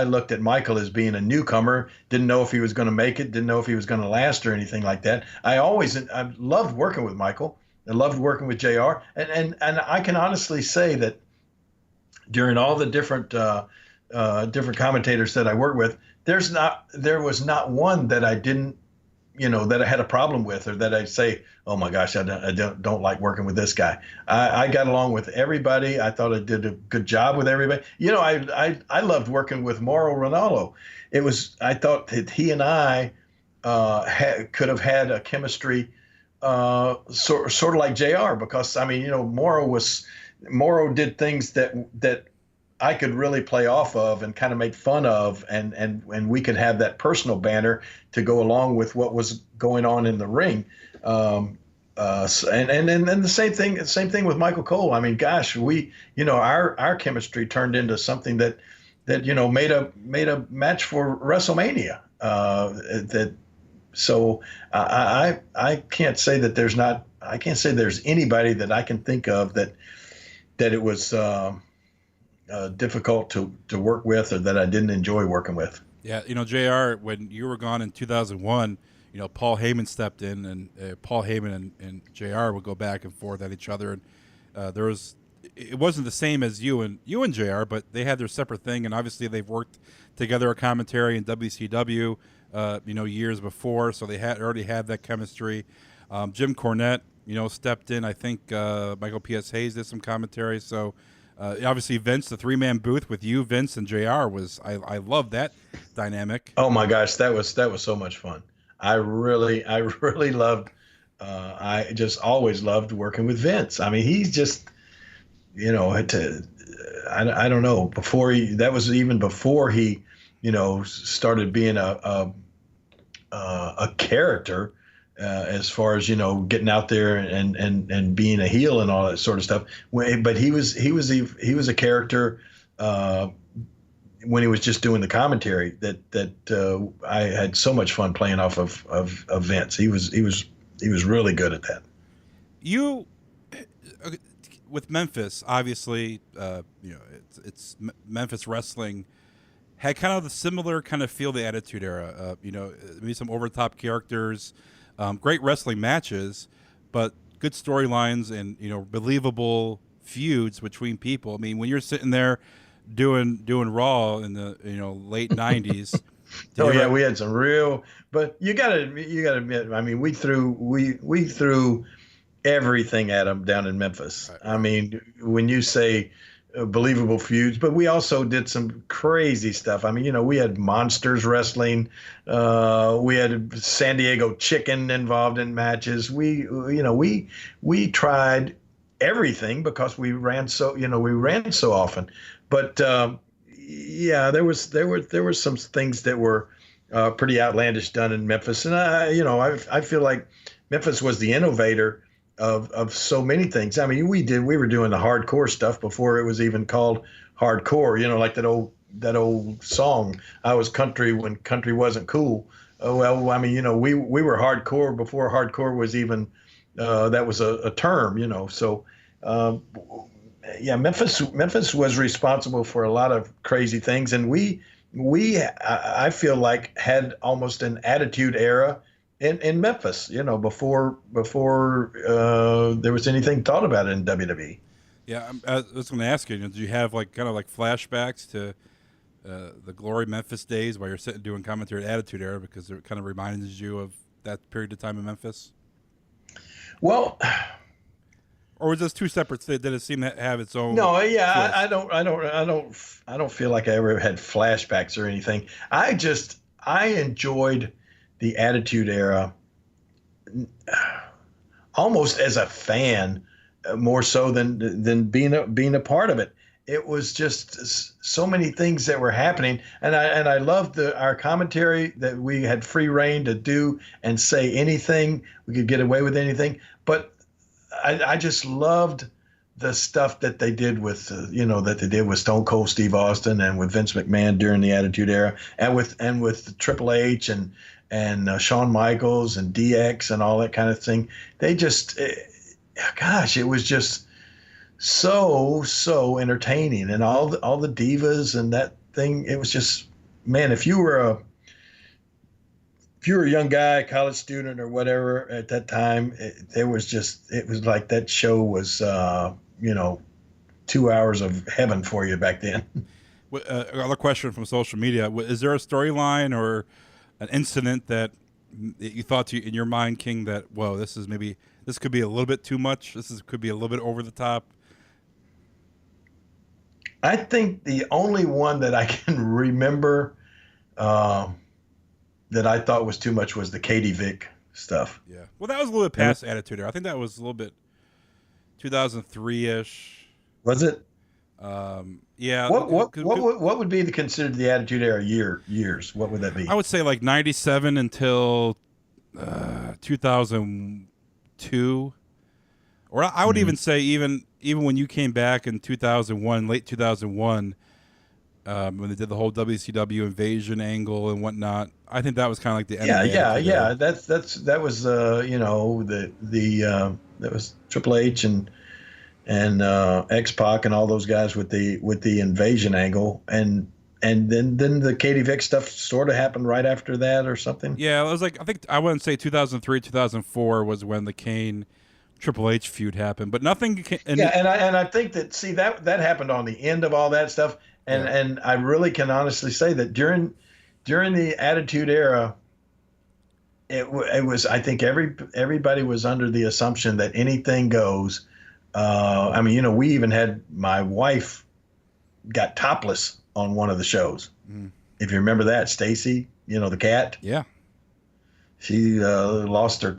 looked at Michael as being a newcomer, didn't know if he was going to make it, didn't know if he was going to last or anything like that. I loved working with Michael. I loved working with JR, and I can honestly say that during all the different commentators that I worked with, there was not one that I didn't, that I had a problem with, or that I'd say, oh my gosh, I don't like working with this guy. I got along with everybody. I thought I did a good job with everybody. I loved working with Mauro Ranallo. I thought that he and I could have had a chemistry sort of like JR, because Mauro did things that I could really play off of and kind of make fun of, and we could have that personal banter to go along with what was going on in the ring. And the same thing with Michael Cole. I mean, gosh, our chemistry turned into something that made a match for WrestleMania. So I can't say that there's anybody that I can think of that it was difficult to work with, or that I didn't enjoy working with. Yeah, JR, when you were gone in 2001, Paul Heyman stepped in, and Paul Heyman and JR would go back and forth at each other, and it wasn't the same as you and JR, but they had their separate thing, and obviously they've worked together a commentary in WCW, years before, so they already had that chemistry. Jim Cornette, stepped in. I think Michael P.S. Hayes did some commentary, so. Obviously, Vince, the three-man booth with you, Vince, and JR I love that dynamic. Oh my gosh, that was so much fun. I really loved. I just always loved working with Vince. I mean, he's just, I don't know. That was even before he, started being a character. As far as getting out there and being a heel and all that sort of stuff, but he was a character when he was just doing the commentary that I had so much fun playing off of Vince. He was really good at that. You with Memphis, obviously, it's Memphis wrestling had kind of the similar kind of feel, the Attitude Era. Maybe some over the top characters. Great wrestling matches, but good storylines and believable feuds between people. I mean, when you're sitting there doing Raw in the late '90s. We had some real. But you gotta admit, I mean, we threw everything at them down in Memphis. Right. I mean, when you say believable feuds, but we also did some crazy stuff. I mean, we had monsters wrestling. We had San Diego Chicken involved in matches. We tried everything because we ran so often. But there were some things that were pretty outlandish done in Memphis, and I feel like Memphis was the innovator of so many things. I mean, we were doing the hardcore stuff before it was even called hardcore, like that old song, I was country when country wasn't cool. Well, I mean, we were hardcore before hardcore was even that was a term, so Memphis was responsible for a lot of crazy things, and we I feel like had almost an attitude era in Memphis, before there was anything thought about it in WWE. Yeah, I was going to ask you, did you have kind of flashbacks to the Glory Memphis days while you're sitting doing commentary at Attitude Era, because it kind of reminds you of that period of time in Memphis? Well, or was this two separate? Did it seem to have its own? No, yeah, twist? I don't feel like I ever had flashbacks or anything. I enjoyed the Attitude Era almost as a fan, more so than being a part of it. It was just so many things that were happening, and I loved our commentary, that we had free reign to do and say anything. We could get away with anything, but I just loved the stuff that they did with Stone Cold Steve Austin and with Vince McMahon during the Attitude Era, and with Triple H and Shawn Michaels and DX and all that kind of thing. They just, it was just so entertaining, and all the divas and that thing. It was just, man, if you were a young guy, college student or whatever at that time, it was like that show was 2 hours of heaven for you back then. Another question from social media: is there a storyline or an incident that you thought in your mind, King, that, whoa, this could be a little bit too much, could be a little bit over the top? I think the only one that I can remember that I thought was too much was the Katie Vick stuff. Yeah. Well, that was a little bit past Attitude Era. I think that was a little bit 2003-ish. Was it? Yeah. What would be considered the Attitude Era years? What would that be? I would say 97 until 2002. Or I would even say even when you came back in 2001, late 2001, when they did the whole WCW invasion angle and whatnot, I think that was kind of like the end. Yeah. That was that was Triple H and X-Pac and all those guys with the invasion angle, and then the Katie Vick stuff sort of happened right after that or something. Yeah, it was I think I wouldn't say 2003, 2004 was when the Kane Triple H feud happened, but nothing. And I think that that happened on the end of all that stuff, and I really can honestly say that during the Attitude Era, it was, I think everybody was under the assumption that anything goes. We even had my wife got topless on one of the shows. If you remember that, Stacy, the cat. Yeah. She lost her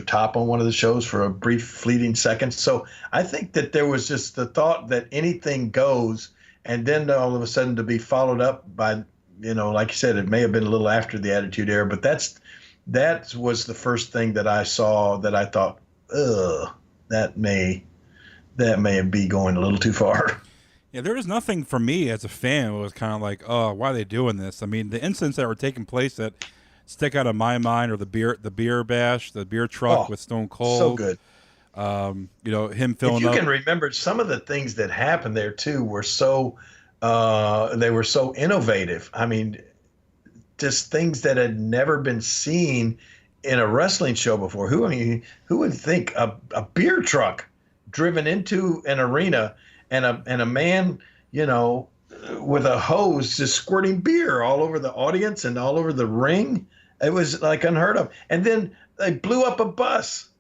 top on one of the shows for a brief fleeting second. So I think that there was just the thought that anything goes, and then all of a sudden to be followed up by, like you said, it may have been a little after the Attitude Era, but that was the first thing that I saw that I thought, that may be going a little too far. Yeah, there was nothing for me as a fan. It was kind of like, oh, why are they doing this? I mean, the incidents that were taking place that stick out of my mind, or the beer bash, the beer truck with Stone Cold. So good. Him filling up. If you can remember, some of the things that happened there too were so they were so innovative. I mean, just things that had never been seen in a wrestling show before. Who would think a beer truck driven into an arena and a man, with a hose just squirting beer all over the audience and all over the ring? It was like unheard of. And then they blew up a bus,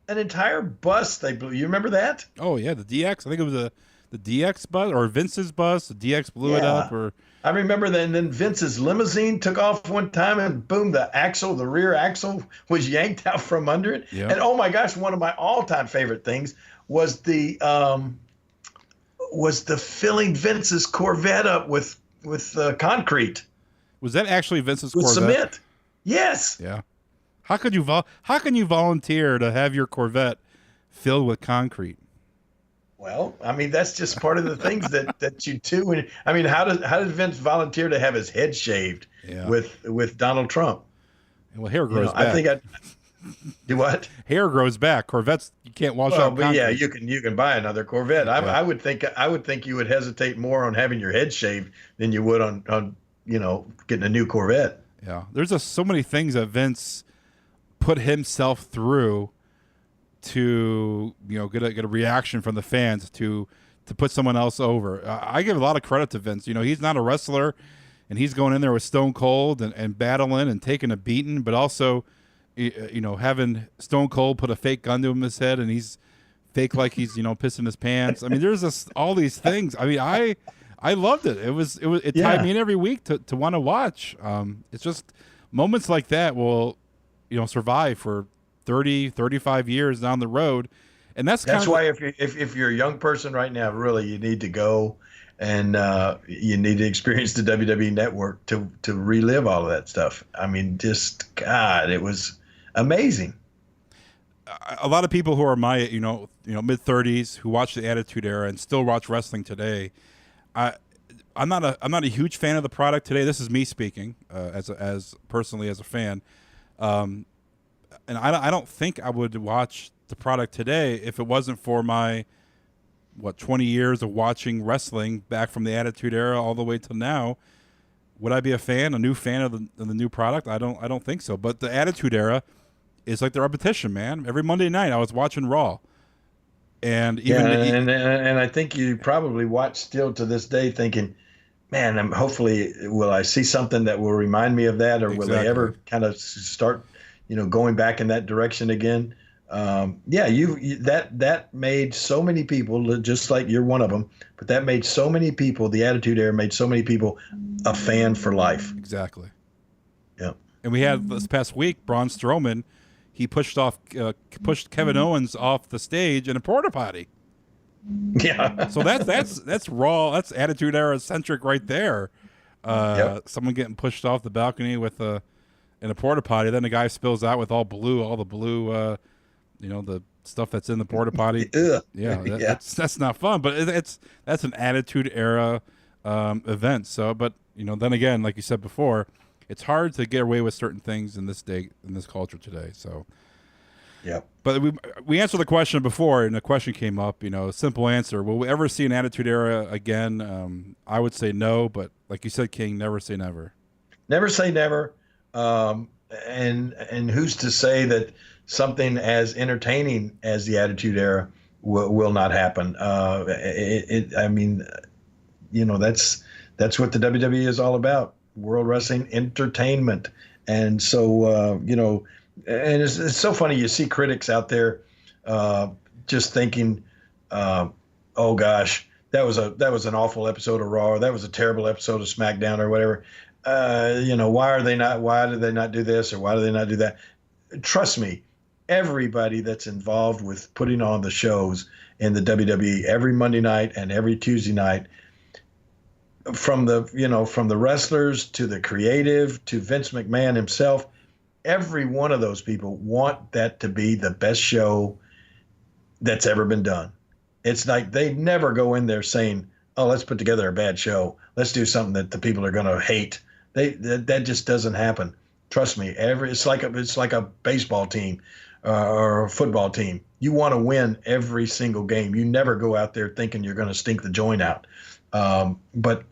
an entire bus. They blew. You remember that? Oh yeah, the DX. I think it was the DX bus or Vince's bus. The DX blew it up. Or I remember that. And then Vince's limousine took off one time, and boom, the rear axle was yanked out from under it. Yep. And oh my gosh, one of my all-time favorite things was the filling Vince's Corvette up with concrete. Was that actually Vince's with Corvette? Cement? Yes. Yeah. How can you volunteer to have your Corvette filled with concrete? Well, I mean, that's just part of the things that you do. I mean, how did Vince volunteer to have his head shaved with Donald Trump? Well, hair grows back. I think do what? Hair grows back. Corvettes, you can't wash out. But yeah, you can buy another Corvette. I would think you would hesitate more on having your head shaved than you would on getting a new Corvette. Yeah, there's just so many things that Vince put himself through to get a reaction from the fans to put someone else over. I give a lot of credit to Vince. He's not a wrestler, and he's going in there with Stone Cold and battling and taking a beating, but also having Stone Cold put a fake gun to his head, and he's fake like he's pissing his pants. I mean, there's just all these things. I mean, I loved it. It tied me in every week to want to watch. It's just moments like that will survive for 30, 35 years down the road. And that's why if you're a young person right now, really, you need to go and you need to experience the WWE Network to relive all of that stuff. I mean, just God, it was amazing. A lot of people who are my mid 30s who watch the Attitude Era and still watch wrestling today, I'm not a huge fan of the product today. This is me speaking as personally as a fan, and I don't think I would watch the product today if it wasn't for my 20 years of watching wrestling back from the Attitude Era all the way till now. Would I be a new fan of the new product? I don't think so. But the Attitude Era is like the repetition, man. Every Monday night I was watching Raw. And even and I think you probably watch still to this day thinking, man, hopefully will I see something that will remind me of that, or will they ever kind of start, going back in that direction again? That made so many people, just like you're one of them, but that made so many people, the Attitude Era made so many people a fan for life. Exactly. Yeah. And we had this past week, Braun Strowman, he pushed Kevin Owens off the stage in a porta potty. Yeah. So that's Raw. That's Attitude Era centric right there. Someone getting pushed off the balcony in a porta potty. Then the guy spills out with all the blue, the stuff that's in the porta potty. That's not fun. But that's an Attitude Era event. So, but then again, like you said before, it's hard to get away with certain things in this culture today. So, yeah. But we answered the question before, and the question came up. Simple answer: will we ever see an Attitude Era again? I would say no, but like you said, King, never say never. Never say never. And who's to say that something as entertaining as the Attitude Era will not happen? I mean, that's what the WWE is all about. World Wrestling Entertainment. And so, and it's so funny. You see critics out there just thinking, oh gosh, that was an awful episode of Raw, or that was a terrible episode of SmackDown, or whatever. Why do they not do this, or why do they not do that? Trust me, everybody that's involved with putting on the shows in the WWE every Monday night and every Tuesday night, from the wrestlers to the creative to Vince McMahon himself, every one of those people want that to be the best show that's ever been done. It's like they never go in there saying, oh, let's put together a bad show. Let's do something that the people are going to hate. That just doesn't happen. Trust me. It's like a baseball team or a football team. You want to win every single game. You never go out there thinking you're going to stink the joint out. But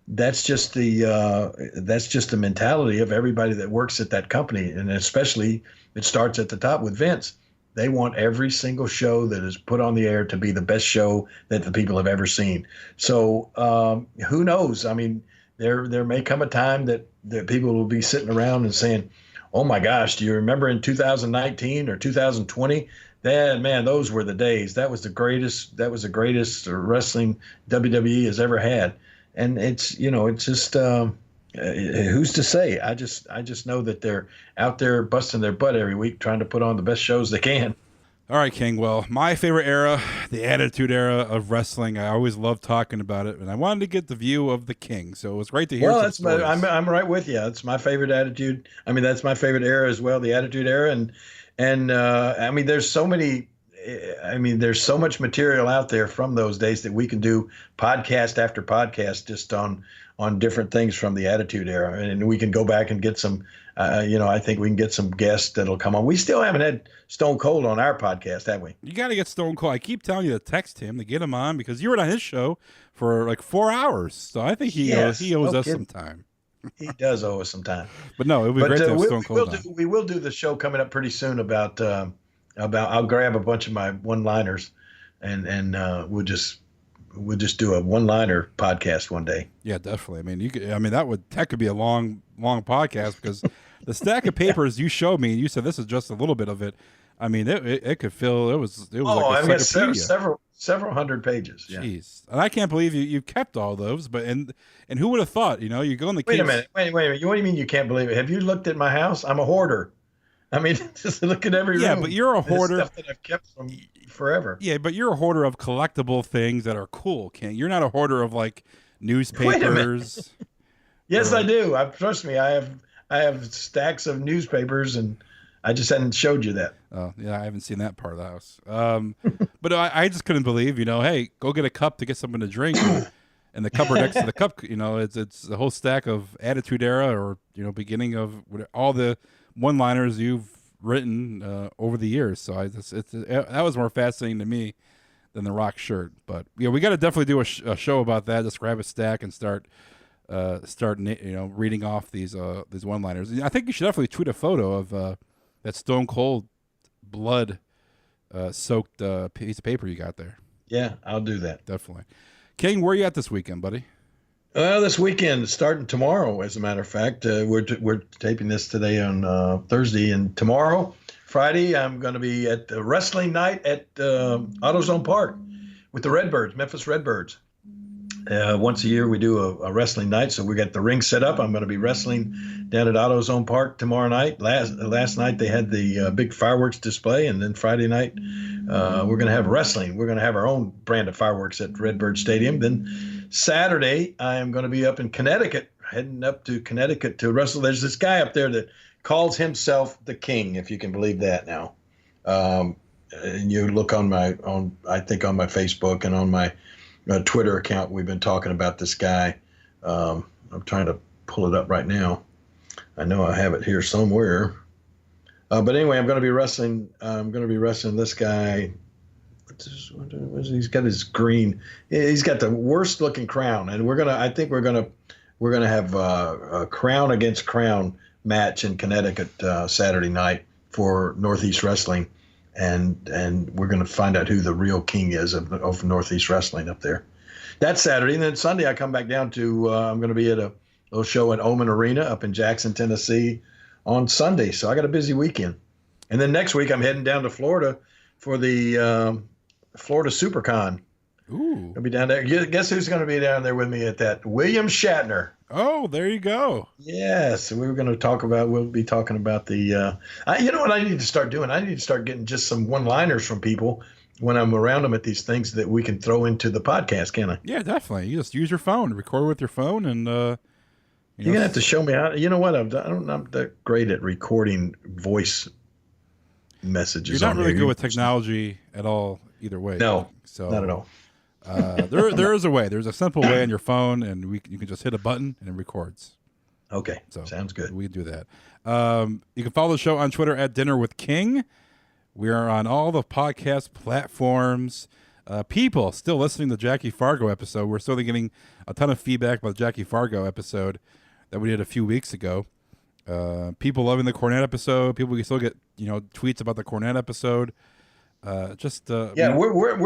that's just the mentality of everybody that works at that company, and especially it starts at the top with Vince. They want every single show that is put on the air to be the best show that the people have ever seen. So who knows? I mean, there may come a time that people will be sitting around and saying, "Oh my gosh, do you remember in 2019 or 2020? Man, those were the days. That was the greatest wrestling WWE has ever had." And it's just who's to say? I just know that they're out there busting their butt every week trying to put on the best shows they can. All right, King. Well, my favorite era, the Attitude Era of wrestling. I always loved talking about it, and I wanted to get the view of the King. So it was great to hear. Well, I'm right with you. It's my favorite attitude. I mean, that's my favorite era as well, the Attitude Era, and I mean, there's so many. I mean, there's so much material out there from those days that we can do podcast after podcast just on different things from the Attitude Era, and we can go back and get some I think we can get some guests that'll come on. We still haven't had Stone Cold on our podcast, have we? You got to get Stone Cold. I keep telling you to text him to get him on because you were on his show for like 4 hours. So I think he owes us some time. He does owe us some time. But no, it would be great to have Stone Cold on. We will do the show coming up pretty soon about I'll grab a bunch of my one-liners and we'll just do a one-liner podcast one day. Yeah, definitely. I mean, that could be a long podcast because the stack of papers you showed me, and you said this is just a little bit of it. I mean, it could fill. It was like a encyclopedia. Several hundred pages. Yeah. Jeez, and I can't believe you kept all those. But and who would have thought? You go in the wait a minute. What do you mean you can't believe it? Have you looked at my house? I'm a hoarder. I mean, just look at every room. Yeah, but you're a hoarder. Stuff that I've kept from forever. Yeah, but you're a hoarder of collectible things that are cool, Ken. You're not a hoarder of like newspapers. Yes, I do. Trust me. I have stacks of newspapers, and I just hadn't showed you that. Oh, yeah, I haven't seen that part of the house. But I just couldn't believe, hey, go get a cup to get something to drink, and the cupboard next to the cup, it's the whole stack of Attitude Era or beginning of all the one-liners you've written over the years. So that was more fascinating to me than the Rock shirt. But we got to definitely do a show about that. Just grab a stack and start reading off these one-liners. I think you should definitely tweet a photo of that Stone Cold blood soaked piece of paper you got there. Yeah, I'll do that. Definitely. King, where are you at this weekend, buddy? Well, this weekend, starting tomorrow, as a matter of fact, we're taping this today on Thursday, and tomorrow, Friday, I'm going to be at the wrestling night at AutoZone Park with the Redbirds, Memphis Redbirds. Once a year, we do a wrestling night, so we got the ring set up. I'm going to be wrestling down at AutoZone Park tomorrow night. Last night, they had the big fireworks display, and then Friday night, we're going to have wrestling. We're going to have our own brand of fireworks at Redbird Stadium. Then Saturday, I am going to be up in Connecticut, heading up to Connecticut to wrestle. There's this guy up there that calls himself the King, if you can believe that now. And you look on my Facebook and on my Twitter account, we've been talking about this guy. I'm trying to pull it up right now. I know I have it here somewhere. But anyway, I'm going to be wrestling. This guy. He's got his green. He's got the worst looking crown, and I think we're gonna have a crown against crown match in Connecticut Saturday night for Northeast Wrestling, and we're gonna find out who the real king is of Northeast Wrestling up there. That's Saturday, and then Sunday I come back down to. I'm going to be at a little show at Omen Arena up in Jackson, Tennessee, on Sunday. So I got a busy weekend, and then next week I'm heading down to Florida for the Florida SuperCon. Ooh. I'll be down there. Guess who's going to be down there with me at that? William Shatner. Oh, there you go. Yes, we'll be talking about the, you know what I need to start doing? I need to start getting just some one-liners from people when I'm around them at these things that we can throw into the podcast, can't I? Yeah, definitely. You just use your phone, record with your phone, and, you're going to have to show me how. You know what? I'm not that great at recording voice messages. You're not really good with technology at all either way. No, so not at all. There is a way. There's a simple way on your phone, and you can just hit a button and it records. Okay, so sounds good. We can do that. You can follow the show on Twitter at Dinner with King. We are on all the podcast platforms. People still listening to the Jackie Fargo episode. We're still getting a ton of feedback about the Jackie Fargo episode that we did a few weeks ago. People loving the Cornette episode. People still get tweets about the Cornette episode. We're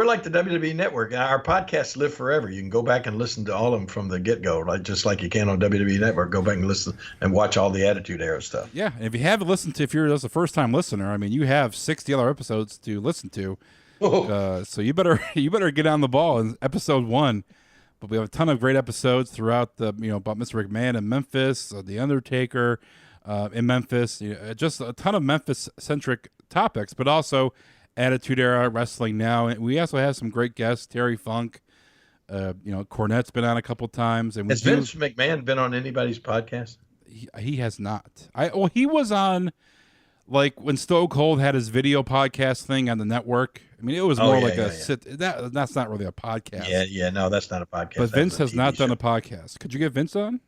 like the WWE Network. Our podcasts live forever. You can go back and listen to all of them from the get-go, just like you can on WWE Network. Go back and listen and watch all the Attitude Era stuff. Yeah, and if you haven't listened to, if you're just a first-time listener, I mean, you have 60 other episodes to listen to. So you better get on the ball in episode 1. But we have a ton of great episodes throughout the about Mr. McMahon in Memphis, the Undertaker in Memphis, just a ton of Memphis-centric topics, but also Attitude Era, Wrestling Now. And we also have some great guests, Terry Funk, Cornette's been on a couple times. And has Vince McMahon been on anybody's podcast? He has not. He was on, like, when Stone Cold had his video podcast thing on the network. I mean, it was more that's not really a podcast. Yeah, no, that's not a podcast. But Vince has not done a podcast. Could you get Vince on?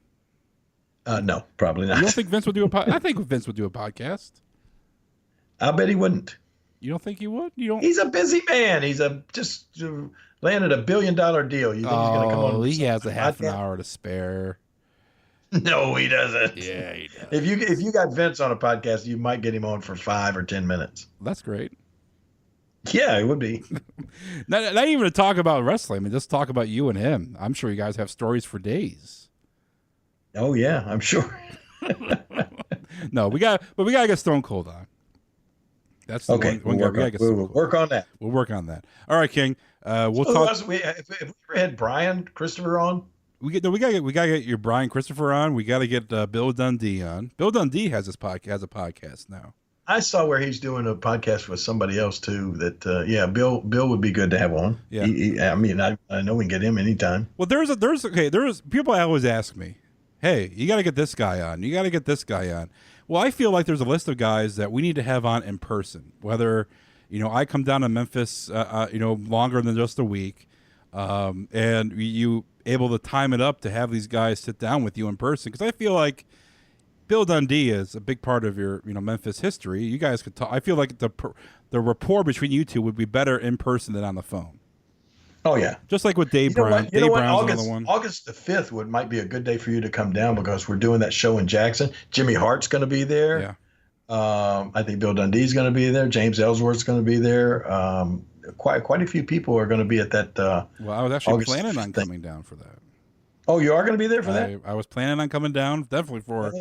No, probably not. You don't think Vince would do a podcast? I think Vince would do a podcast. I bet he wouldn't. You don't think he would? You don't? He's a busy man. He's just landed $1 billion deal. You think he's going to come on? He has a half an hour to spare. No, he doesn't. Yeah, he does. If you got Vince on a podcast, you might get him on for 5 or 10 minutes. That's great. Yeah, it would be. not even to talk about wrestling. I mean, just talk about you and him. I'm sure you guys have stories for days. Oh yeah, I'm sure. No, we got to get Stone Cold on. That's the okay. one guy. We'll work on that. We'll work on that. All right, King. We'll so talk. If we ever had Brian Christopher on, we gotta get your Brian Christopher on. We got to get Bill Dundee on. Bill Dundee has a podcast now. I saw where he's doing a podcast with somebody else too. That Bill would be good to have on. Yeah. I know we can get him anytime. Well, there's people always ask me, hey, you got to get this guy on. You got to get this guy on. Well, I feel like there's a list of guys that we need to have on in person. Whether, I come down to Memphis, longer than just a week, and you able to time it up to have these guys sit down with you in person. Because I feel like Bill Dundee is a big part of your, Memphis history. You guys could talk. I feel like the rapport between you two would be better in person than on the phone. Oh yeah, just like with Dave Brown. Dave Brown's another one. August the 5th might be a good day for you to come down because we're doing that show in Jackson. Jimmy Hart's going to be there. Yeah. I think Bill Dundee's going to be there. James Ellsworth's going to be there. Quite a few people are going to be at that. Well, I was actually August planning on coming down for that. Oh, you are going to be there for that? I was planning on coming down definitely for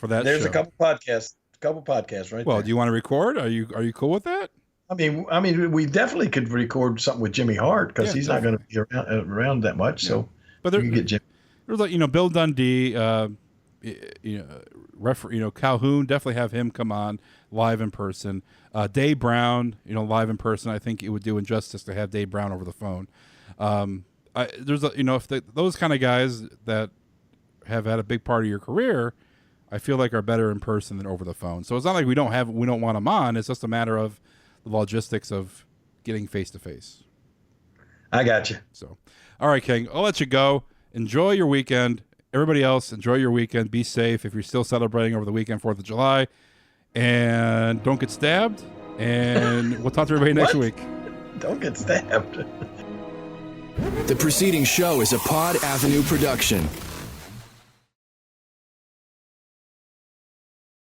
that. There's show. a couple podcasts right well, there. do you want to record? Are you cool with that? I mean, we definitely could record something with Jimmy Hart because he's not going to be around that much. Yeah. So, but there, you can get Jimmy. There's like Bill Dundee, Calhoun. Definitely have him come on live in person. Dave Brown, live in person. I think it would do injustice to have Dave Brown over the phone. If those kind of guys that have had a big part of your career, I feel like are better in person than over the phone. So it's not like we don't want them on. It's just a matter of the logistics of getting face to face. I got you. So, all right, King, I'll let you go. Enjoy your weekend. Everybody else, enjoy your weekend. Be safe if you're still celebrating over the weekend, 4th of July. And don't get stabbed. And we'll talk to everybody next week. Don't get stabbed. The preceding show is a Pod Avenue production.